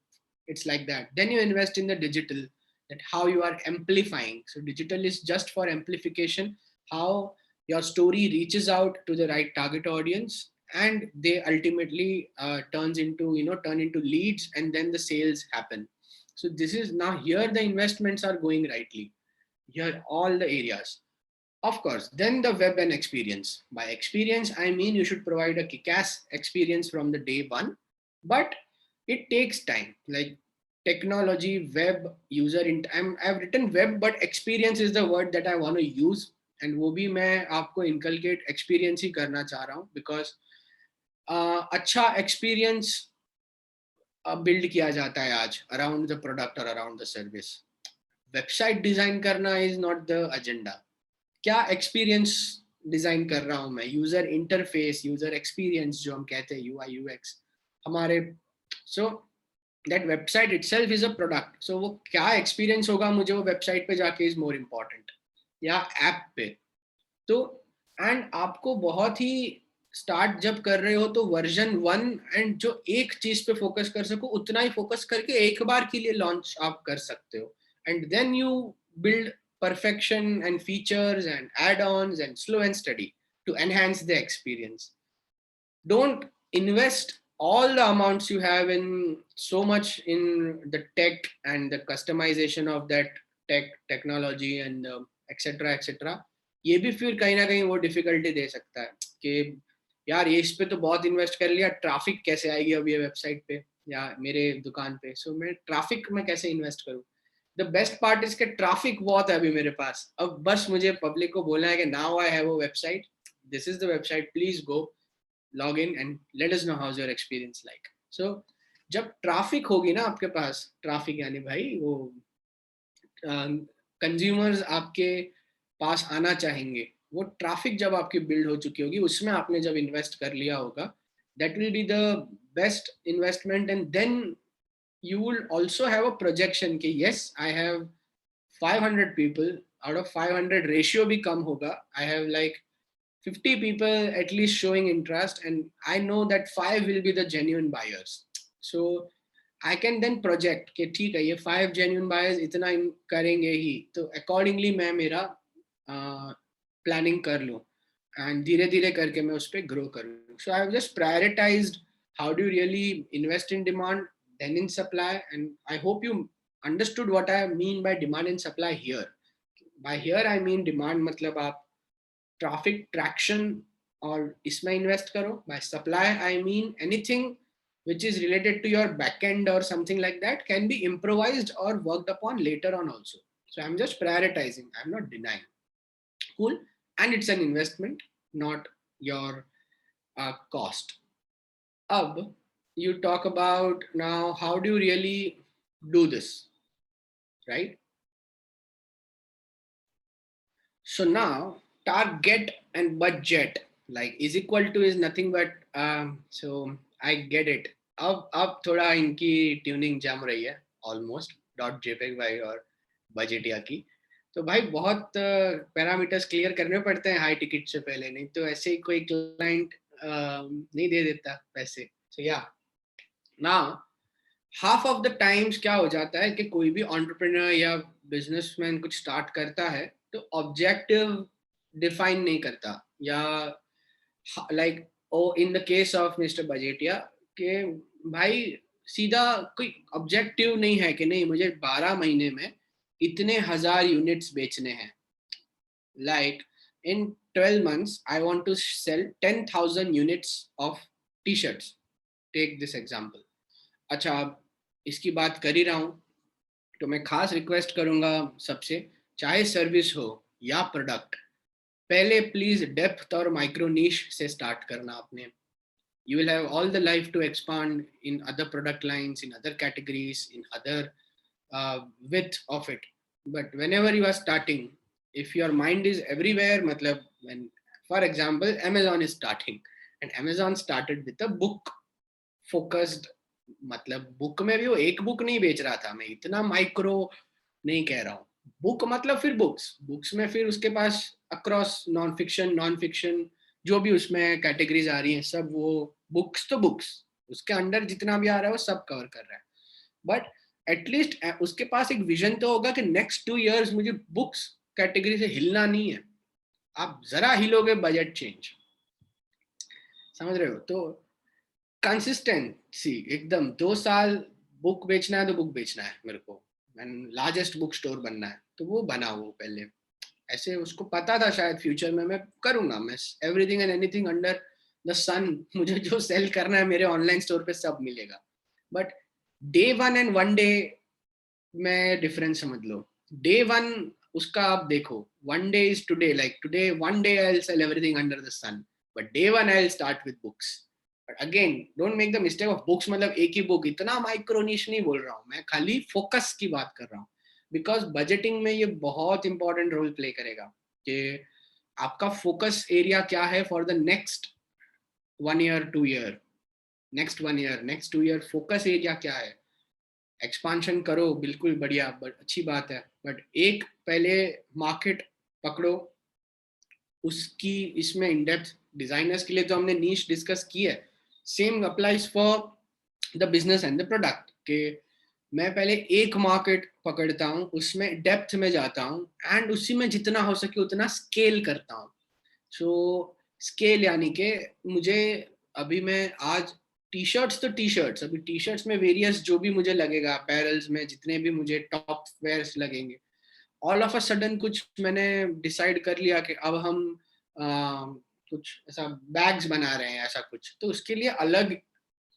it's like that. Then you invest in the digital, that how you are amplifying. So digital is just for amplification, how your story reaches out to the right target audience, and they ultimately turn into leads, and then the sales happen. So this is now here the investments are going rightly, here all the areas. Of course, then the web and experience. By experience, I mean you should provide a kick-ass experience from the day one, but it takes time. Like technology, web, I've written web, but experience is the word that I want to use. And वो भी मैं आपको inculcate experience ही करना चाह रहा हूँ, because अच्छा experience build किया जाता है आज अराउंड द प्रोडक्ट और around the service. Website design करना इज नॉट द एजेंडा। क्या एक्सपीरियंस डिजाइन कर रहा हूं मैं, यूजर इंटरफेस, यूजर एक्सपीरियंस जो हम कहते हैं, यूआई यूएक्स हमारे। So that website itself is a product. So वो क्या एक्सपीरियंस होगा मुझे वो वेबसाइट पे जाके इज मोर इम्पोर्टेंट, या ऐप पे। तो एंड आपको बहुत ही स्टार्ट जब कर रहे हो तो वर्जन 1 एंड जो एक चीज पे फोकस कर सको उतना ही फोकस करके एक बार के लिए लॉन्च आप कर सकते हो, and then you build perfection and features and add-ons and slow and steady to enhance the experience. Don't invest all the amounts you have in so much in the tech and the customization of that technology and etc etc. ये भी फिर कहीं ना कहीं वो difficulty दे सकता है कि यार ये इस पे तो बहुत इन्वेस्ट कर लिया, ट्रैफिक कैसे आएगी अब ये वेबसाइट पे या मेरे दुकान पे, सो मैं ट्रैफिक में कैसे इन्वेस्ट करूँ। द बेस्ट पार्ट इज के ट्रैफिक बहुत है अभी मेरे पास, अब बस मुझे पब्लिक को बोलना है कि now I have a website, this is the website, please go log in and let us know how is your experience like. So जब ट्रैफिक होगी ना आपके पास, ट्रैफिक यानी भाई वो कंज्यूमर्स आपके पास आना चाहेंगे, वो ट्रैफिक जब आपकी बिल्ड हो चुकी होगी, उसमें आपने जब इन्वेस्ट कर लिया होगा, that will be the best investment. And then you will also have a projection कि yes, I have 500 people, out of 500 ratio भी कम होगा, I have like 50 people at least showing interest, and I know that 5 will be the genuine buyers. So I can then project कि ठीक है ये 5 genuine buyers इतना करेंगे ही, तो accordingly मैं मेरा planning कर लूँ। एंड धीरे धीरे करके मैं उस पर ग्रो करूँ. So I have just prioritised how do you really invest in demand, then in supply, and I hope you understood what I mean by demand and supply here. By here I mean demand मतलब आप traffic traction और इसमें invest करो. By supply I mean anything which is related to your backend or something like that can be improvised or worked upon later on also. So I'm just prioritizing, I'm not denying. Cool. And it's an investment, not your cost. Ab, you talk about now how do you really do this, right? So now target and budget like is equal to is nothing but so I get it. अब थोड़ा इनकी tuning जम रही है almost dot JPEG भाई और बजेटिया की. तो भाई बहुत पैरामीटर्स क्लियर करने पड़ते हैं हाई टिकट से पहले, नहीं तो ऐसे ही कोई क्लाइंट नहीं दे देता पैसे. सो या now half of the times क्या हो जाता है कि कोई भी एंटरप्रेन्योर या बिजनेसमैन कुछ स्टार्ट करता है तो ऑब्जेक्टिव डिफाइन नहीं करता, या like oh in the case of mister Budgetia के भाई सीधा कोई ऑब्जेक्टिव नहीं है कि नहीं मुझे 12 महीने में इतने 1000 यूनिट्स बेचने हैं. Like in 12 months I want to sell 10,000 units of t-shirts. Take this example. अच्छा अब इसकी बात कर ही रहा हूँ तो मैं खास रिक्वेस्ट करूंगा सबसे, चाहे सर्विस हो या प्रोडक्ट, पहले प्लीज डेप्थ और माइक्रो नीश से स्टार्ट करना आपने. You will have all the life to expand in other product lines, in other categories, in other width of it. But whenever you are starting, if your mind is everywhere, matlab when for example Amazon is starting and Amazon started with a book focused, मतलब book में भी वो एक book नहीं बेच रहा था, मैं इतना माइक्रो नहीं कह रहा हूँ. बुक मतलब फिर बुक्स में फिर उसके पास अक्रॉस नॉन फिक्शन जो भी उसमें कैटेगरीज आ रही हैं सब वो बुक्स, तो बुक्स उसके अंडर जितना भी आ रहा है वो सब कवर कर रहा है. बट एटलीस्ट उसके पास एक विजन तो होगा कि नेक्स्ट 2 years मुझे बुक्स कैटेगरी से हिलना नहीं है. आप जरा हिलोगे बजट चेंज, समझ रहे हो? तो कंसिस्टेंसी एकदम 2 साल बुक बेचना है तो बुक बेचना है मेरे को, लार्जेस्ट बुक स्टोर बनना है तो वो बना वो पहले. ऐसे उसको पता था शायद फ्यूचर में मैं करूंगा, मैं everything and anything under the sun, मुझे जो सेल करना है मेरे ऑनलाइन स्टोर पे सब मिलेगा. बट डे 1 एंड 1 डे में डिफरेंस समझ लो. डे 1 उसका आप देखो, 1 day is today, like today 1 day I'll sell everything under the sun, but day 1 I'll start with books. But again don't make the mistake of books मतलब एक ही book, इतना micro निश नहीं बोल रहा हूँ मैं, खाली फोकस की बात कर रहा हूँ. बिकॉज बजटिंग में ये बहुत इंपॉर्टेंट रोल प्ले करेगा कि आपका फोकस एरिया क्या है for the next 1 year 2 year, next 1 year next 2 year focus area क्या है. एक्सपांशन करो बिल्कुल बढ़िया, बट अच्छी बात है, बट एक पहले मार्केट पकड़ो उसकी. इसमें इन डेप्थ डिजाइनर्स के लिए तो हमने नीश डिस्कस की है, same applies for the business and the product के मैं पहले एक मार्केट पकड़ता हूँ, उसमें डेप्थ में जाता हूँ एंड उसी में जितना हो सके उतना स्केल करता हूँ. सो स्केल यानी कि मुझे अभी मैं आज टी शर्ट्स अभी टी शर्ट्स में वेरियस जो भी मुझे लगेगा, अपैरल्स में जितने भी मुझे टॉप वेयर्स लगेंगे, ऑल ऑफ अ सडन कुछ मैंने डिसाइड कर लिया कि अब हम कुछ ऐसा बैग्स बना रहे हैं ऐसा कुछ, तो उसके लिए अलग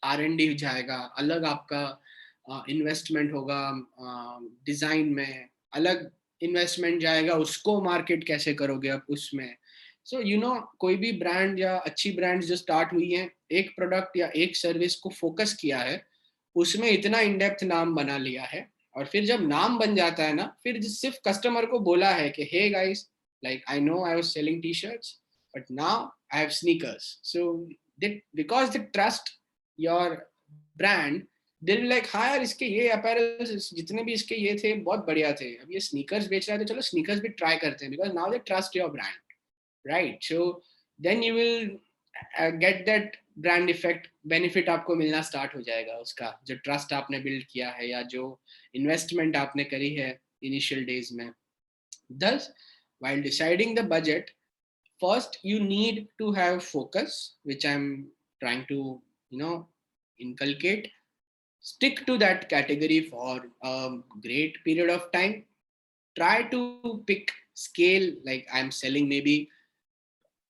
R&D जाएगा, अलग आपका इन्वेस्टमेंट होगा, डिजाइन में अलग इन्वेस्टमेंट जाएगा, उसको मार्केट कैसे करोगे अब उसमें. सो यू नो कोई भी ब्रांड या अच्छी ब्रांड्स जो स्टार्ट हुई हैं, एक प्रोडक्ट या एक सर्विस को फोकस किया है, उसमें इतना इन डेप्थ नाम बना लिया है, और फिर जब नाम बन जाता है ना, फिर सिर्फ कस्टमर को बोला है कि hey guys, like I know I was selling T shirts but now I have sneakers. So because they trust your brand, they will like हाँ यार इसके ये अपैरल्स जितने भी इसके ये थे बहुत बढ़िया थे, अब ये स्नीकर्स बेच रहा है तो चलो स्नीकर्स भी ट्राई करते हैं, because now they trust your brand, right. So then you will get that brand effect, benefit आपको मिलना स्टार्ट हो जाएगा उसका, जो ट्रस्ट आपने बिल्ड किया है या जो इन्वेस्टमेंट आपने करी है इनिशियल डेज में. Thus, while deciding the budget, first you need to have focus, which I'm trying to, inculcate. Stick to that category for a great period of time. Try to pick scale, like I'm selling maybe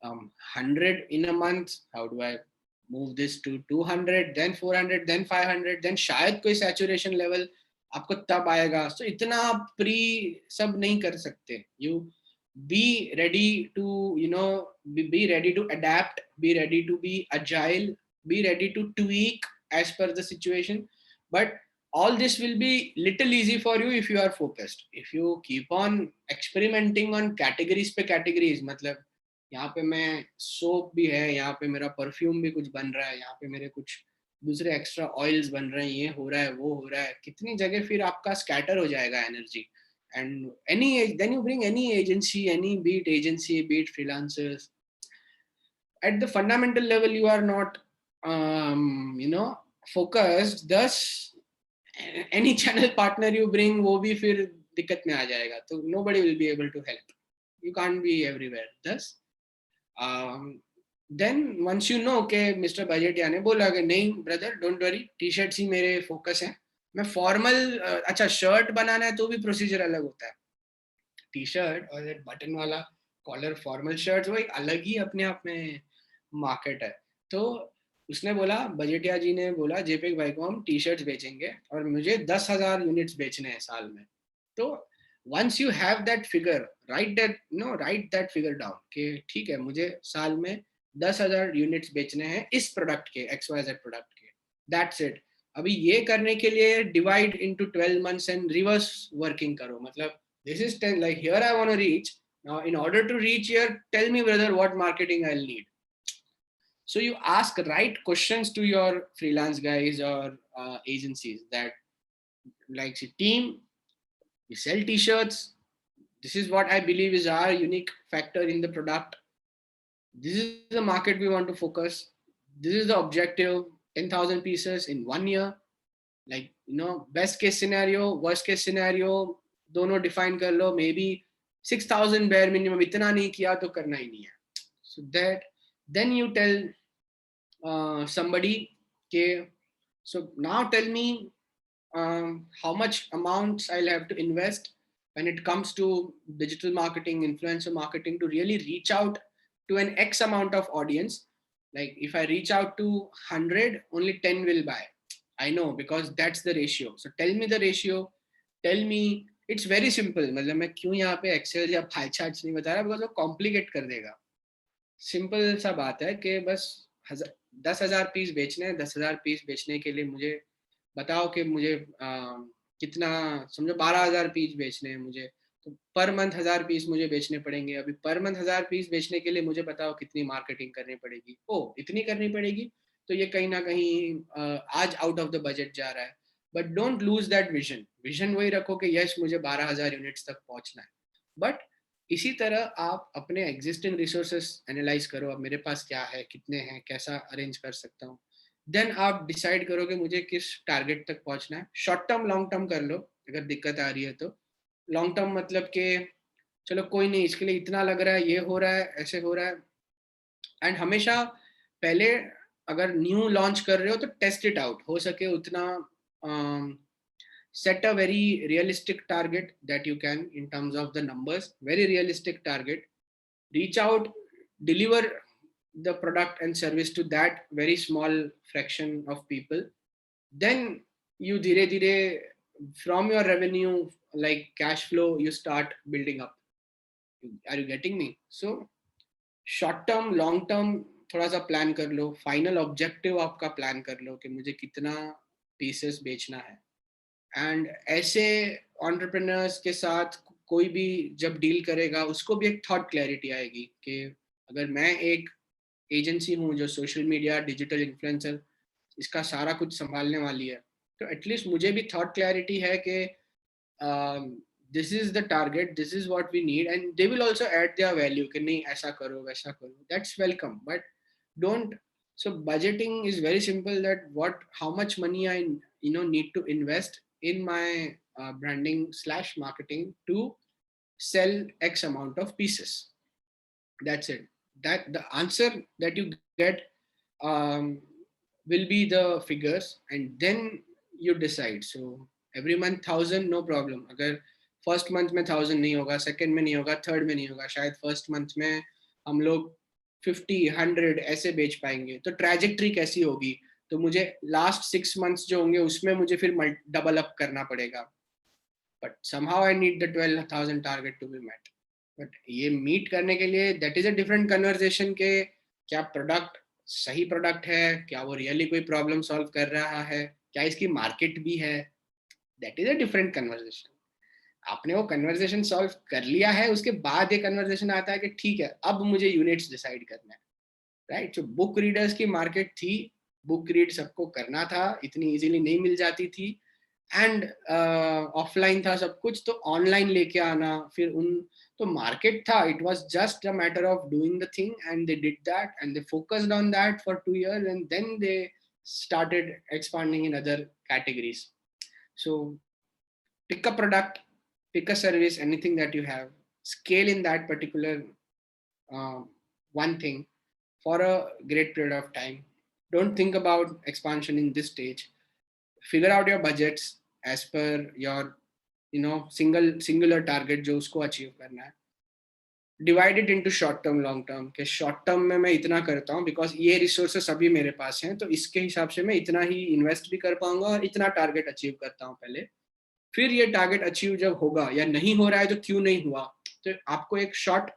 100 in a month. How do I move this to 200, then 400, then 500, then शायद कोई saturation level आपको तब आएगा. So इतना pre सब नहीं कर सकते. You be ready to, be ready to adapt, be ready to be agile, be ready to tweak as per the situation. But all this will be little easy for you if you are focused. If you keep on experimenting on categories पे categories, मतलब यहाँ पे मैं soap भी है, यहाँ पे मेरा परफ्यूम भी कुछ बन रहा है, यहाँ पे मेरे कुछ दूसरे एक्स्ट्रा ऑयल्स बन रहे हैं, ये हो रहा है, वो हो रहा है, कितनी जगह फिर आपका स्कैटर हो जाएगा energy. And then you bring any agency, any be it agency, be it freelancers. At the fundamental level, you are not, focused. Thus, any channel partner you bring, वो भी फिर दिक्कत में आ जाएगा. तो nobody will be able to help. You can't be everywhere. Thus, then once you know कि mister Budgetia ने बोला कि नहीं brother don't worry, T shirts ही मेरे फोकस हैं. मैं फॉर्मल, अच्छा शर्ट बनाना है तो भी प्रोसीजर अलग होता है. टी शर्ट और बटन वाला कॉलर फॉर्मल शर्ट्स वो एक अलग ही अपने आप में मार्केट है. तो उसने बोला, बजेटिया जी ने बोला जेपेक भाई को हम टी शर्ट्स बेचेंगे और मुझे 10,000 यूनिट्स बेचने हैं साल में. तो once you have that figure, write that figure down कि ठीक है मुझे साल में 10,000 यूनिट्स बेचने हैं इस प्रोडक्ट के, XYZ प्रोडक्ट के. That's it. अभी ये करने के लिए divide into 12 months and reverse working करो. मतलब this is 10, like here I want to reach. Now in order to reach here, tell me brother what marketing I'll need. So you ask right questions to your freelance guys or agencies that, like, team, we sell t-shirts. This is what I believe is our unique factor in the product. This is the market we want to focus. This is the objective, 10,000 pieces in 1 year. Like, best case scenario, worst case scenario, दोनों define कर लो. Maybe 6,000 bare minimum, इतना नहीं किया तो करना ही नहीं है. So that, then you tell somebody, okay, so now tell me how much amounts I'll have to invest when it comes to digital marketing, influencer marketing, to really reach out to an X amount of audience. Like if I reach out to 100, only 10 will buy. I know, because that's the ratio. So tell me the ratio. Tell me, it's very simple. मतलब मैं क्यों यहाँ पे Excel या pie charts नहीं बता रहा, because वो कॉम्प्लिकेट कर देगा. सिंपल सा बात है कि बस 10,000 पीस बेचने हैं. 10,000 पीस बेचने के लिए मुझे बताओ कि मुझे कितना, समझो 12,000 पीस बेचने हैं मुझे, तो पर मंथ 1,000 पीस मुझे बेचने पड़ेंगे. अभी पर मंथ 1,000 पीस बेचने के लिए मुझे बताओ कितनी मार्केटिंग करनी पड़ेगी. इतनी करनी पड़ेगी, तो ये कहीं ना कहीं आज आउट ऑफ द बजट जा रहा है. But don't lose that vision वही रखो कि यस मुझे 12,000 यूनिट्स तक पहुंचना है. बट इसी तरह आप अपने एग्जिस्टिंग रिसोर्सेस एनालाइज करो. अब मेरे पास क्या है, कितने हैं, कैसा अरेंज कर सकता हूँ. देन आप डिसाइड करो कि मुझे किस टारगेट तक पहुंचना है. शॉर्ट टर्म लॉन्ग टर्म कर लो अगर दिक्कत आ रही है तो. लॉन्ग टर्म मतलब कि चलो कोई नहीं, इसके लिए इतना लग रहा है, ये हो रहा है, ऐसे हो रहा है. एंड हमेशा पहले अगर न्यू लॉन्च कर रहे हो तो टेस्ट इट आउट. हो सके उतना set a very realistic target that you can in terms of the numbers. Very realistic target. Reach out, deliver the product and service to that very small fraction of people. Then you dhire dhire from your revenue, like cash flow, you start building up. Are you getting me? So short term, long term थोड़ा सा plan कर लो. Final objective आपका plan कर लो कि मुझे कितना pieces बेचना है. एंड ऐसे एंटरप्रेन्योर्स के साथ कोई भी जब डील करेगा उसको भी एक थॉट क्लैरिटी आएगी कि अगर मैं एक एजेंसी हूँ जो सोशल मीडिया, डिजिटल इन्फ्लुएंसर, इसका सारा कुछ संभालने वाली है, तो एटलीस्ट मुझे भी थॉट क्लैरिटी है कि this is the target, this is what we need. And they will also add their value कि नहीं ऐसा करो वैसा करो. That's welcome. But don't, so budgeting is very simple, that how much money I need to invest in my branding / marketing to sell X amount of pieces. That's it. that the answer that you get um, will be the figures, and then you decide. So every month 1000, no problem. अगर first month में 1000 नहीं होगा, second में नहीं होगा, third में नहीं होगा, शायद फर्स्ट मंथ में हम लोग 50 100 ऐसे बेच पाएंगे, तो ट्रैजेक्टरी कैसी होगी? तो मुझे लास्ट 6 मंथ्स जो होंगे उसमें मुझे फिर डबल अप करना पड़ेगा, but somehow I need the 12,000 target to be met. But ये मीट करने के लिए that is a different conversation के क्या प्रोडक्ट सही प्रोडक्ट है, क्या वो रियली कोई प्रॉब्लम सॉल्व कर रहा है, क्या इसकी मार्केट भी है, that is a different conversation. आपने वो कन्वर्सेशन सॉल्व कर लिया है, उसके बाद ये कन्वर्सेशन आता है कि ठीक है अब मुझे यूनिट्स डिसाइड करना है, राइट? जो बुक रीडर्स की मार्केट थी, बुक रीड सबको करना था, इतनी इजीली नहीं मिल जाती थी, एंड ऑफलाइन था सब कुछ, तो ऑनलाइन लेके आना फिर उन, तो मार्केट था, it was just a matter of doing the thing, and they did that and they focused on that for 2 years, and then they started expanding in other categories. So pick a product, pick a service, anything that you have, scale in that particular one thing for a great period of time. Don't think about expansion in this stage. Figure out your budgets as per your singular target जो उसको achieve करना है. Divide it into short term long term, कि short term में मैं इतना करता हूँ because ये resources अभी मेरे पास हैं, तो इसके हिसाब से मैं इतना ही invest भी कर पाऊंगा और इतना target achieve करता हूँ पहले. फिर ये टारगेट अचीव जब होगा या नहीं हो रहा है तो क्यों नहीं हुआ, तो आपको एक शॉर्ट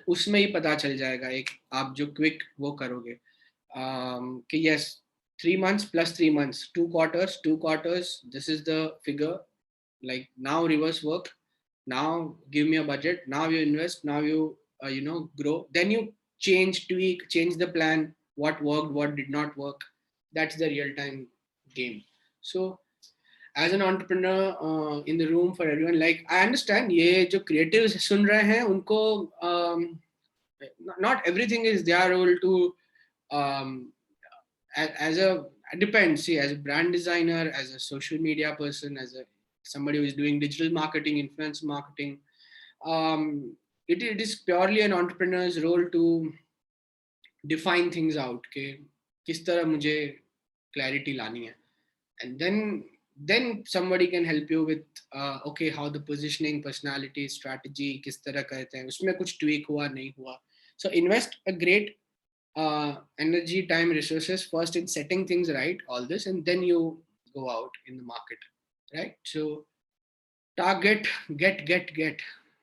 उसमें ही पता चल जाएगा, एक आप जो क्विक वो करोगे कि yes 3 months plus 3 months, 2 quarters, this is the figure, like now reverse work, now give me a budget, now you invest, now you grow, then you change the plan, what worked, what did not work. That's the real time game. So as an entrepreneur in the room for everyone, like I understand ये जो creatives सुन रहे हैं उनको not everything is their role to as a depends. See, as a brand designer, as a social media person, as a somebody who is doing digital marketing, influence marketing, it is purely an entrepreneur's role to define things out कि किस तरह मुझे clarity लानी है, and then somebody can help you with okay how the positioning, personality, strategy किस तरह करते हैं, उसमें कुछ tweak हुआ नहीं हुआ. So invest a great energy, time, resources first in setting things right, all this, and then you go out in the market, right? So target, get,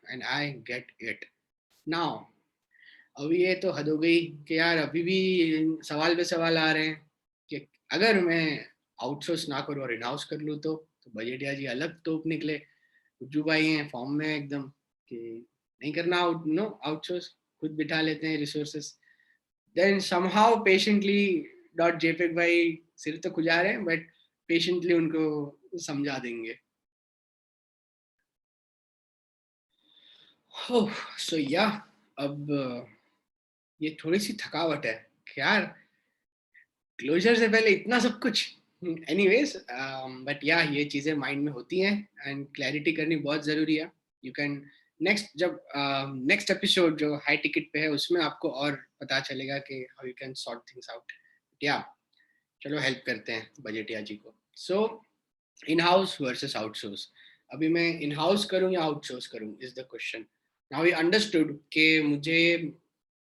and I get it. Now अभी ये तो हद हो गई कि यार अभी भी सवाल पे सवाल आ रहे हैं कि अगर मैं आउटसोर्स ना करूँ और इन हाउस कर लूँ तो बजेटिया जी अलग तोप निकले, उज्जू भाई हैं फॉर्म में एकदम कि नहीं करना आउटसोर्स, खुद बिठा लेते हैं resources. Then somehow patiently dot JPEG भाई सिर तो खुजा रहे हैं, बट पेशेंटली उनको समझा देंगे. सो या अब ये थोड़ी सी थकावट है यार, क्लोजर से पहले इतना सब कुछ. एनीवेज बट या ये चीजें माइंड में होती हैं एंड क्लैरिटी करनी बहुत जरूरी है. यू कैन नेक्स्ट एपिसोड जो हाई टिकट पे है उसमें आपको और पता चलेगा कि how you can sort things out. या चलो हेल्प करते हैं बजटिया जी को. So in house versus outsource, अभी मैं इन हाउस करूं या आउटसोर्स करूं is the question. Now we understood कि मुझे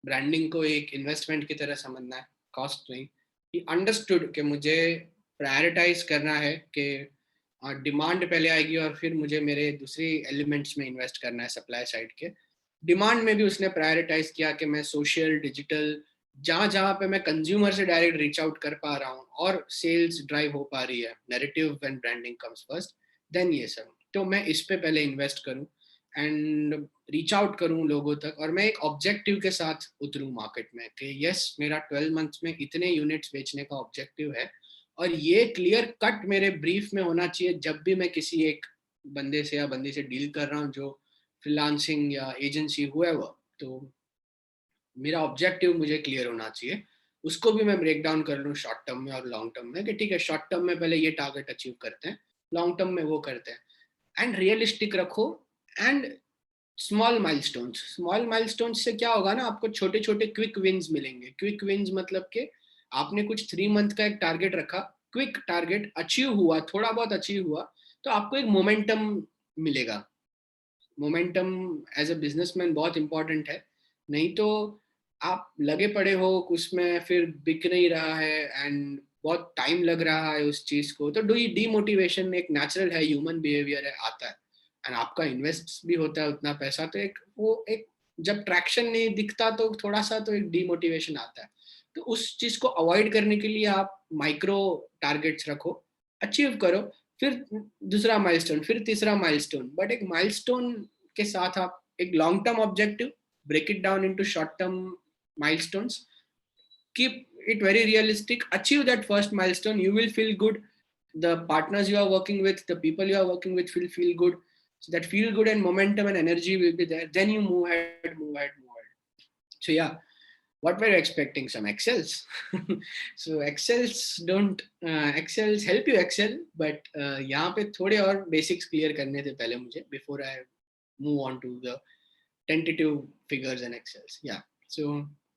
ब्रांडिंग को एक इन्वेस्टमेंट की तरह समझना है, कॉस्ट नहीं. ही अंडरस्टूड कि मुझे प्रायोरिटाइज करना है कि डिमांड पहले आएगी और फिर मुझे मेरे दूसरी एलिमेंट्स में इन्वेस्ट करना है सप्लाई साइड के. डिमांड में भी उसने प्रायोरिटाइज किया कि मैं सोशल, डिजिटल, जहाँ जहाँ पे मैं कंज्यूमर से डायरेक्ट रीच आउट कर पा रहा हूँ और सेल्स ड्राइव हो पा रही है, narrative and branding comes first, then ये सब, तो मैं इस पे पहले इन्वेस्ट करूँ एंड रीच आउट करूँ लोगों तक, और मैं एक ऑब्जेक्टिव के साथ उतरूँ मार्केट में कि यस मेरा 12 मंथ्स में इतने यूनिट्स बेचने का ऑब्जेक्टिव है, और ये क्लियर कट मेरे ब्रीफ में होना चाहिए जब भी मैं किसी एक बंदे से या बंदी से डील कर रहा हूँ जो फ्रीलांसिंग या एजेंसी हुआ है, तो मेरा ऑब्जेक्टिव मुझे क्लियर होना चाहिए. उसको भी मैं ब्रेक डाउन कर लूँ शॉर्ट टर्म में और लॉन्ग टर्म में कि ठीक है शॉर्ट टर्म में पहले ये टारगेट अचीव करते हैं, लॉन्ग टर्म में वो करते हैं, एंड रियलिस्टिक रखो. एंड स्मॉल माइलस्टोन्स से क्या होगा ना, आपको छोटे छोटे क्विक विन्स मिलेंगे. क्विक विन्स मतलब कि आपने कुछ 3 मंथ का एक टारगेट रखा, क्विक टारगेट अचीव हुआ, थोड़ा बहुत अचीव हुआ, तो आपको एक मोमेंटम मिलेगा. मोमेंटम एज अ बिजनेसमैन बहुत इंपॉर्टेंट है. नहीं तो आप लगे पड़े हो उसमें, फिर बिक नहीं रहा है एंड बहुत टाइम लग रहा है उस चीज को, तो डीमोटिवेशन एक नेचुरल है, ह्यूमन बिहेवियर है, आता है. एंड आपका इन्वेस्ट भी होता है उतना पैसा, तो एक जब ट्रैक्शन नहीं दिखता तो थोड़ा सा तो एक डीमोटिवेशन आता है. तो उस चीज को अवॉइड करने के लिए आप माइक्रो टारगेट्स रखो, अचीव करो, फिर दूसरा माइलस्टोन, फिर तीसरा माइलस्टोन. बट एक माइलस्टोन के साथ आप एक long term objective, break it down into short term milestones, keep it very realistic, achieve that first milestone, you will feel good, the partners you are working with, the people you are working with will feel good, so that feel good and momentum and energy will be there, then you move ahead. So yeah, what were you expecting, some excels? So excels don't excels help you excel, but यहाँ पे थोड़े और basics clear करने थे पहले मुझे, before I move on to the tentative figures and excels. Yeah, so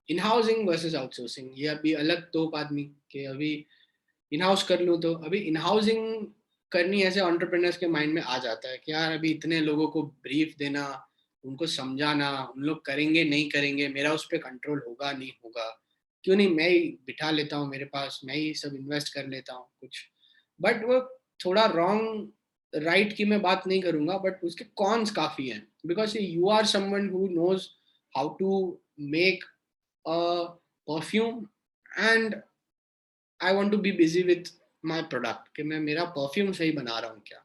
in housing versus outsourcing, ये अभी अलग दो आदमी के. अभी इन हाउस कर लूँ तो अभी इन हाउसिंग करनी ऐसे एंटरप्रेन्योर्स के माइंड में आ जाता है कि यार अभी इतने लोगों को ब्रीफ देना, उनको समझाना, उन लोग करेंगे नहीं करेंगे, मेरा उस पर कंट्रोल होगा नहीं होगा, क्यों नहीं मैं ही बिठा लेता हूँ मेरे पास, मैं ही सब इन्वेस्ट कर लेता हूँ कुछ. बट वो थोड़ा रॉन्ग, राइट की मैं बात नहीं करूंगा, बट उसके कॉन्स काफी हैं. Because you are someone who knows how to make perfume, and I want to be busy with my product कि मैं मेरा परफ्यूम सही बना रहा हूँ क्या.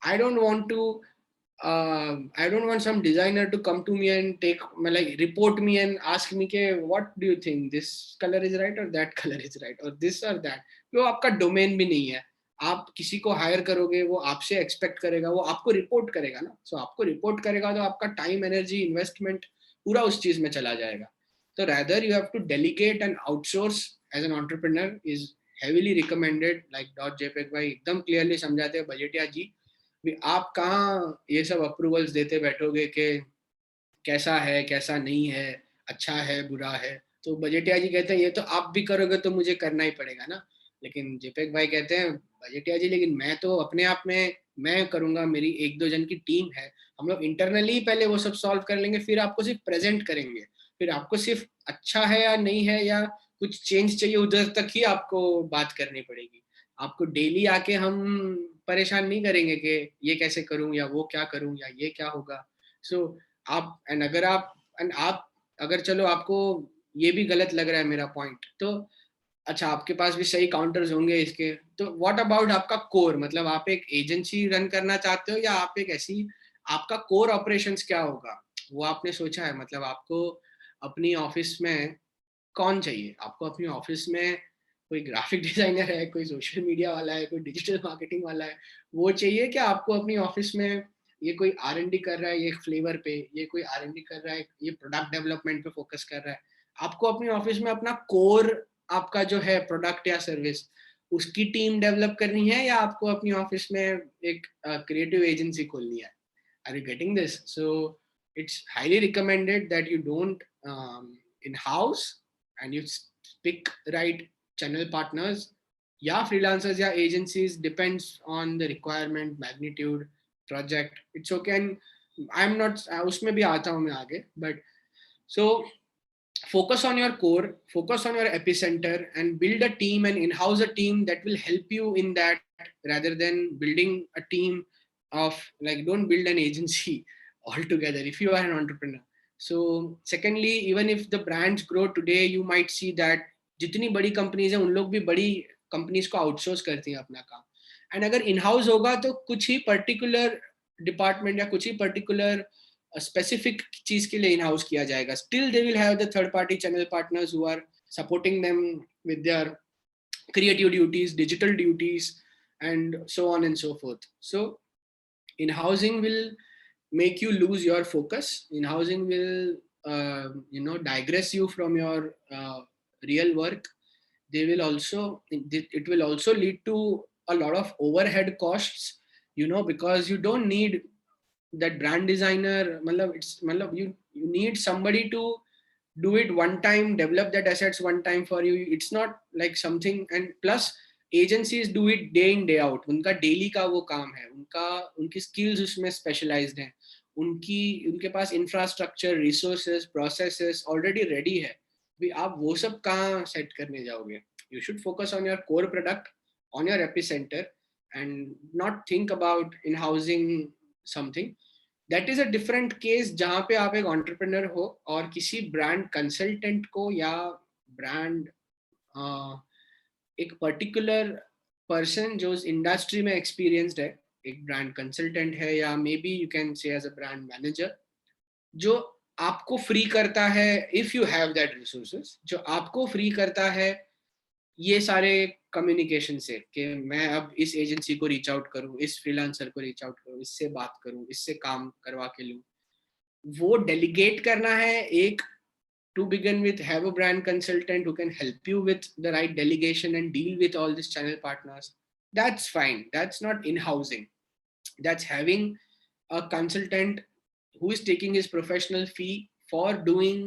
I don't want to I don't want some designer to come to me and like report me and ask me के what do you think, this color is right or that color is right or this or that. वो आपका domain भी नहीं है. आप किसी को higher करोगे, वो आपसे एक्सपेक्ट करेगा, वो आपको रिपोर्ट करेगा ना. सो आपको रिपोर्ट करेगा तो आपका टाइम, एनर्जी, इन्वेस्टमेंट पूरा उस चीज में चला जाएगा. तो rather you have to delegate and outsource as an entrepreneur is heavily recommended. like .jpeg भाई एकदम क्लियरली समझाते हैं, बजेटिया जी आप कहाँ ये सब अप्रूवल्स देते बैठोगे कि कैसा है कैसा नहीं है, अच्छा है बुरा है. तो बजेटिया जी कहते हैं ये तो आप भी करोगे तो मुझे करना ही पड़ेगा ना. लेकिन जेपेक भाई कहते हैं बजेटिया जी लेकिन मैं तो अपने आप में मैं करूंगा, मेरी एक दो जन की टीम है, हम लोग इंटरनली पहले वो सब सॉल्व कर लेंगे, फिर आपको सिर्फ प्रेजेंट करेंगे, फिर आपको सिर्फ अच्छा है या नहीं है या कुछ चेंज चाहिए उधर तक ही आपको बात करनी पड़ेगी. आपको डेली आके हम परेशान नहीं करेंगे कि ये कैसे करूं या वो क्या करूं या ये क्या होगा. सो आप एंड आप अगर चलो आपको ये भी गलत लग रहा है मेरा पॉइंट, तो अच्छा आपके पास भी सही काउंटर्स होंगे इसके, तो व्हाट अबाउट आपका कोर, मतलब आप एक एजेंसी रन करना चाहते हो या आप एक ऐसी, आपका कोर ऑपरेशंस क्या होगा वो आपने सोचा है. मतलब आपको अपनी ऑफिस में कौन चाहिए, आपको अपनी ऑफिस में कोई ग्राफिक डिजाइनर है, कोई सोशल मीडिया वाला है, कोई डिजिटल मार्केटिंग वाला है, वो चाहिए क्या आपको अपनी ऑफिस में, ये कोई R&D कर रहा है ये फ्लेवर पे, ये कोई R&D कर रहा है ये प्रोडक्ट डेवलपमेंट पे फोकस कर रहा है. आपको अपनी ऑफिस में अपना कोर, आपका जो है प्रोडक्ट या सर्विस, उसकी टीम डेवलप करनी है या आपको अपनी ऑफिस में एक क्रिएटिव एजेंसी खोलनी है. Are you getting this? So it's highly recommended that you don't in-house and you pick right channel partners या freelancers या agencies, depends on the requirement, magnitude, project. It's okay and I'm not उसमें भी आता हूँ मैं आगे, but so focus on your core, focus on your epicenter and build a team and in-house a team that will help you in that, rather than building a team of, like, don't build an agency altogether if you are an entrepreneur. So secondly, even if the brands grow today, you might see that जितनी बड़ी companies हैं उन लोग भी बड़ी companies को outsource करती हैं अपना काम. एंड अगर इन हाउस होगा तो कुछ ही पर्टिकुलर डिपार्टमेंट या कुछ ही पर्टिकुलर स्पेसिफिक चीज के लिए इन हाउस किया जाएगा. Still they will have the third party channel partners who are supporting them with their creative duties, digital duties, and so on and so forth. So in housing will make you lose your focus. In housing will digress you from your real work. They will also, it will also lead to a lot of overhead costs, because you don't need that brand designer, मतलब you need somebody to do it one time, develop that assets one time for you. It's not like something. And plus agencies do it day in day out. उनका daily का वो काम है, उनकी skills उसमें specialized हैं, उनके पास infrastructure, resources, processes already ready है. भी आप वो सब कहाँ set करने जाओगे? You should focus on your core product, on your epicenter, and not think about in-housing something. That is a different case जहां पे आप एक एंटरप्रेन्योर हो और किसी ब्रांड कंसल्टेंट को या ब्रांड एक पर्टिकुलर पर्सन जो उस इंडस्ट्री में एक्सपीरियंस्ड है, एक ब्रांड कंसल्टेंट है या maybe you can say as a brand manager, जो आपको फ्री करता है, if you have that resources, जो आपको फ्री करता है ये सारे कम्युनिकेशन से कि मैं अब इस एजेंसी को रीच आउट करूं, इस फ्रीलांसर को रीच आउट करूं, इससे बात करूं, इससे काम करवा के लूं, वो डेलीगेट करना है एक. To begin with, have a brand consultant who can help you with the right delegation and deal with all these channel partners. That's fine. That's not in-housing. That's having a consultant who is taking his professional fee for doing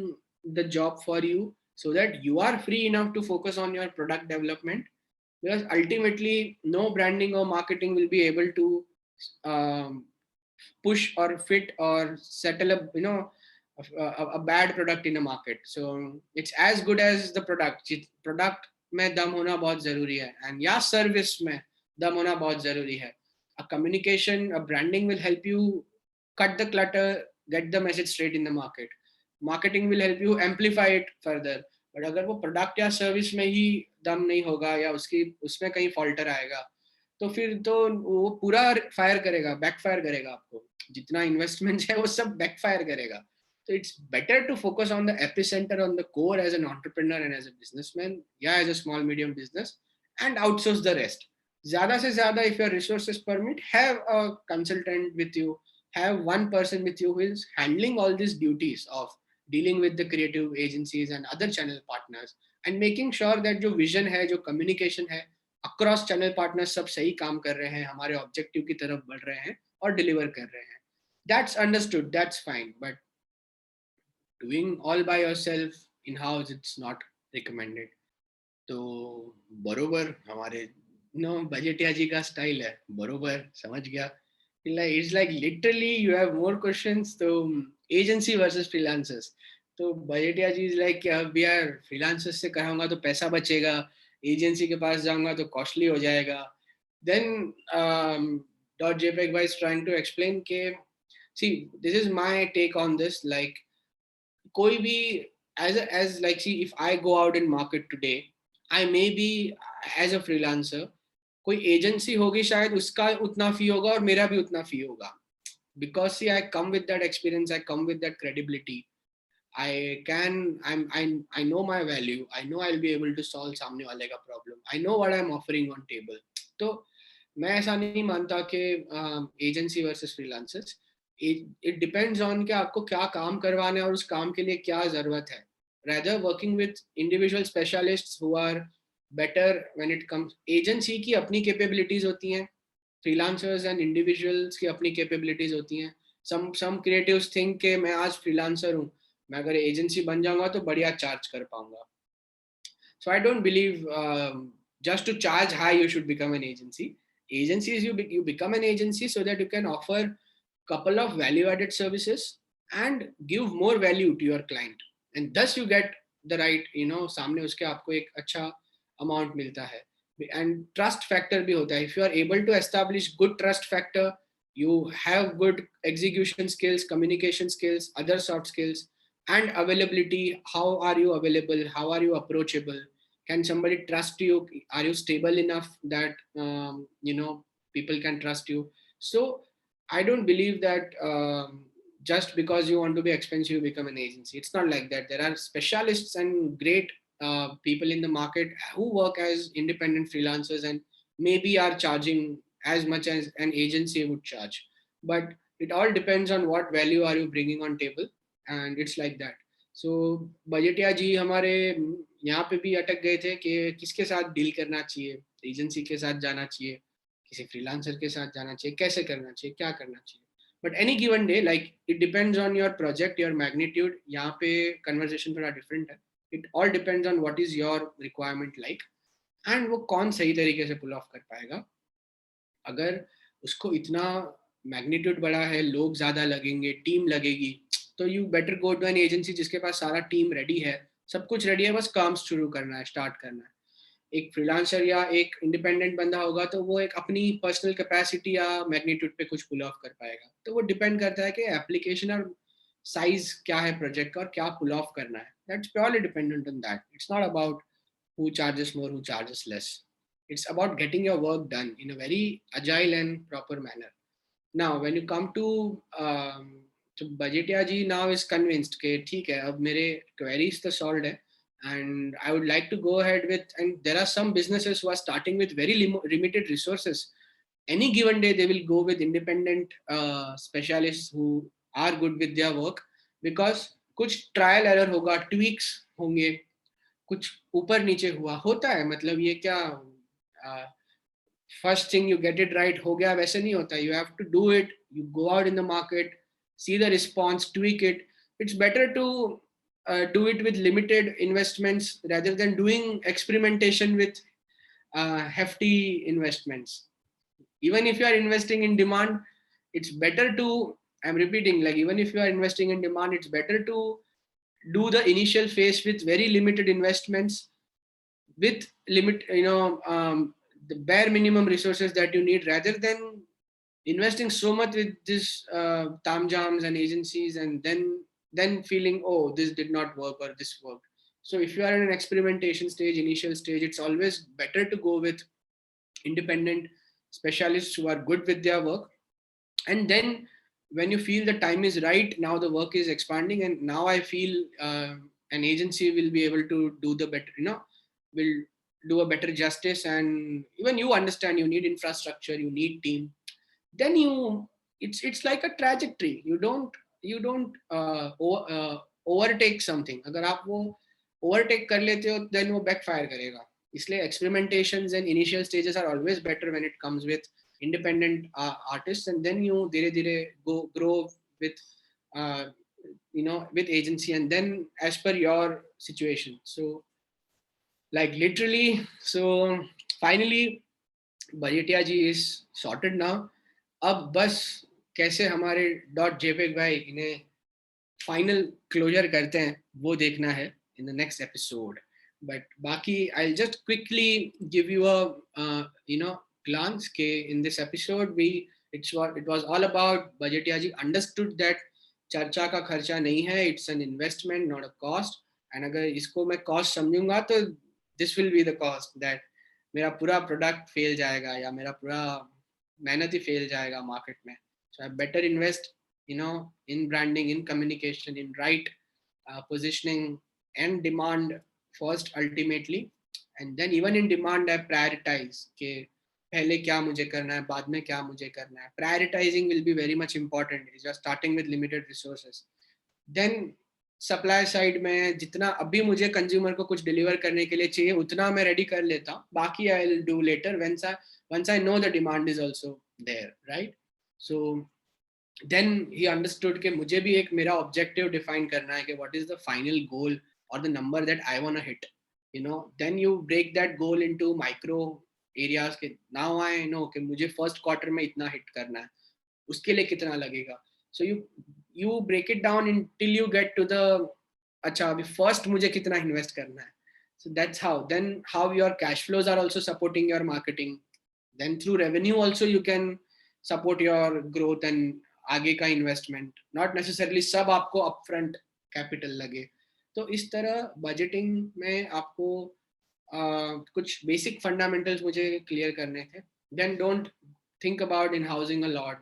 the job for you, so that you are free enough to focus on your product development. Because ultimately no branding or marketing will be able to um, push or fit or settle up, a bad product in a market. So it's as good as the product. Product में दम होना बहुत जरूरी है, and या service में दम होना बहुत जरूरी है. A communication, a branding will help you cut the clutter, get the message straight in the market. Marketing will help you amplify it further. But अगर वो product या service में ही दम नहीं होगा या उसमें कहीं falter आएगा, तो फिर तो वो पूरा फायर करेगा, बैकफायर करेगा आपको. जितना इन्वेस्टमेंट है वो सब बैकफायर करेगा. So it's better to focus on the epicenter, on the core as an entrepreneur and as a businessman, as a small medium business, and outsource the rest. ज़्यादा से ज़्यादा, if your resources permit, have a consultant with you, have one person with you who is handling all these duties of dealing with the creative agencies and other channel partners, and making sure that जो vision है, जो communication है, across channel partners सब सही काम कर रहे हैं, हमारे objective की तरफ बढ़ रहे हैं और deliver कर रहे हैं. That's understood, that's fine, but doing all by yourself in house, it's not recommended. तो बरोबर हमारे बजेटिया जी का स्टाइल है, बरोबर समझ गया. It's like literally you have more questions. तो agency versus freelancers, तो बजेटिया जी इज लाइक अब यार फ्रीलांसर्स से कराऊंगा तो पैसा बचेगा, एजेंसी के पास जाऊंगा तो कॉस्टली हो जाएगा. देन डॉट जेपेग भाई इज ट्राइंग टू एक्सप्लेन के see, this is my take on this. Like कोई भी as like, see, if I go out in market today, I may be as a freelancer, कोई agency होगी शायद उसका उतना फी होगा और मेरा भी उतना फी होगा, because see, I come with that experience, I come with that credibility. I know my value, I know I'll be able to solve सामने वाले का problem, I know what I'm offering on table. तो मैं ऐसा नहीं मानता कि agency versus freelancers. It depends on कि आपको क्या काम करवाना है और उस काम के लिए क्या जरूरत है. Rather working with individual specialists who are better when it comes. Agency की अपनी कैपेबिलिटीज होती हैं, फ्रीलांसर्स एंड इंडिविजुअल्स की अपनी कैपेबिलिटीज होती हैं. some creatives think कि मैं आज फ्रीलांसर हूँ, मैं अगर एजेंसी बन जाऊंगा तो बढ़िया चार्ज कर पाऊंगा. So I don't believe just to charge high you should become an agency. Agencies, you become an agency so that you can offer couple of value added services and give more value to your client, and thus you get the right, सामने उसके आपको एक अच्छा amount मिलता है. And trust factor भी होता है. If you are able to establish good trust factor, you have good execution skills, communication skills, other soft skills, and availability. How are you available? How are you approachable? Can somebody trust you? Are you stable enough that people can trust you? So I don't believe that just because you want to be expensive, you become an agency. It's not like that. There are specialists and great people in the market who work as independent freelancers and maybe are charging as much as an agency would charge. But it all depends on what value are you bringing on table, and it's like that. So बजेटिया जी हमारे यहाँ पे भी अटक गए थे कि किसके साथ डील करना चाहिए, एजेंसी के साथ जाना चाहिए, किसी फ्रीलांसर के साथ जाना चाहिए, कैसे करना चाहिए, क्या करना चाहिए. But any given day, like it depends on your project, your magnitude. यहाँ पे conversation थोड़ा different है. It all depends on what is your requirement like, and वो कौन सही तरीके से pull off कर पाएगा. अगर उसको इतना मैग्नीट्यूड बड़ा है, लोग ज्यादा लगेंगे, टीम लगेगी, तो you better go to an agency जिसके पास सारा टीम रेडी है, सब कुछ रेडी है, बस काम शुरू करना है, स्टार्ट करना है. एक फ्रीलांसर या एक इंडिपेंडेंट बंदा होगा तो वो एक अपनी पर्सनल कैपेसिटी या मैग्नीट्यूड पे कुछ पुल ऑफ कर पाएगा. तो वो डिपेंड करता है कि एप्लीकेशन और साइज क्या है प्रोजेक्ट का और क्या पुल ऑफ करना है. That's purely dependent on that. It's not about who charges more, who charges less. It's about getting your work done in a very agile and proper manner. Now, when you come to Budgetia ji now is convinced कि ठीक है, अब मेरे queries तो solved है, and I would like to go ahead with, and there are some businesses who are starting with very limited resources. Any given day, they will go with independent specialists who are good with their work, because कुछ trial error होगा, tweaks होंगे, कुछ ऊपर नीचे हुआ होता है. मतलब ये क्या first thing you get it right हो गया, वैसे नहीं होता. You have to do it, you go out in the market, see the response, tweak it. It's better to do it with limited investments rather than doing experimentation with hefty investments. Even if you are investing in demand, it's better to, I'm repeating, like even if you are investing in demand, it's better to do the initial phase with very limited investments, with the bare minimum resources that you need, rather than investing so much with this tamjams and agencies, and then feeling, oh, this did not work or this worked. So if you are in an experimentation stage, initial stage, it's always better to go with independent specialists who are good with their work. And then when you feel the time is right, now the work is expanding, and now I feel an agency will be able to do the better, will do a better justice, and even you understand you need infrastructure, you need team. Then it's like a trajectory. You don't overtake something. अगर आप वो overtake कर लेते हो, then वो backfire करेगा. इसलिए experimentations and initial stages are always better when it comes with independent artists, and then you धीरे धीरे grow with with agency, and then as per your situation. So like literally, so finally Budgetia ji is sorted now. अब बस कैसे हमारे .jpeg भाई इन्हें final closure करते हैं वो देखना है in the next episode. But बाकी I'll just quickly give you a glance के in this episode it was all about Budgetia ji understood that चर्चा का खर्चा नहीं है, it's an investment not a cost. and अगर इसको मैं cost समझूंगा तो this will be the cost, that मेरा पूरा प्रोडक्ट फेल जाएगा या मेरा पूरा मेहनत ही फेल जाएगा मार्केट में. So I better invest in branding, in communication, in right positioning and demand first ultimately. And then even in demand I prioritize कि पहले क्या मुझे करना है, बाद में क्या मुझे करना है. Prioritizing will be very much important if you are starting with limited resources. Then supply side में जितना अभी मुझे कंज्यूमर को कुछ डिलीवर करने के लिए चाहिए उतना मैं रेडी कर लेता हूँ, बाकी I will do later once I know the demand is also there, right? So then he understood कि मुझे भी एक मेरा objective define करना है कि what is the final goal or the number that I want to hit. Then you break that goal into micro areas के now I know कि मुझे first quarter में इतना hit करना है, उसके लिए कितना लगेगा. So you break it down until you get to the अच्छा अभी first मुझे कितना invest करना है. So that's how your cash flows are also supporting your marketing. Then through revenue also you can support your growth and आगे का investment. Not necessarily सब आपको upfront capital लगे. तो इस तरह budgeting में आपको कुछ basic fundamentals मुझे clear करने थे. Then don't think about in-housing a lot.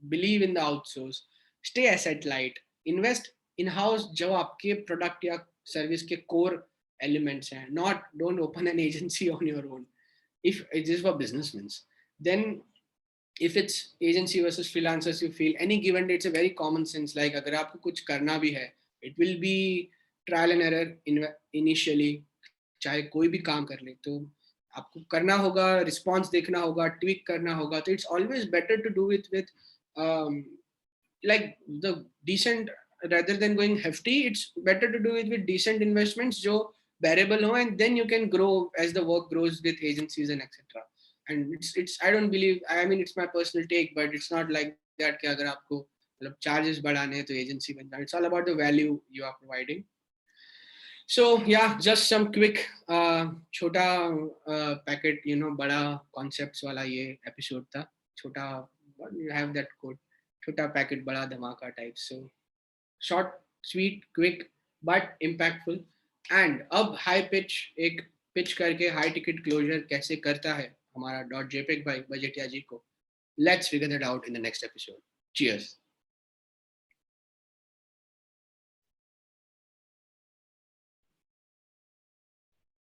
Believe in the outsource. Stay asset light. Invest in-house जो आपके product या service के core elements हैं. Don't open an agency on your own. If it is for businessmen, then if it's agency versus freelancers, you feel any given day, it's a very common sense. Like अगर आपको कुछ करना भी है, it will be trial and error initially. चाहे कोई भी काम कर ले तो आपको करना होगा, response देखना होगा, tweak करना होगा. तो it's always better to do it with like the decent, rather than going hefty, it's better to do it with decent investments जो bearable ho, and then you can grow as the work grows with agencies and etc. And it's I don't believe, I mean it's my personal take, but it's not like that कि अगर आपको मतलब charges बढ़ाने हैं तो agency बनना. It's all about the value you are providing. So yeah, just some quick छोटा packet, you know, बड़ा concepts वाला ये episode था. छोटा, you have that quote, छोटा packet बड़ा धमाका type. So short, sweet, quick, but impactful. And अब high pitch, एक pitch करके high ticket closure कैसे करता है हमारा .jpeg भाई बजेटिया जी को. Let's figure that out in the next episode. Cheers.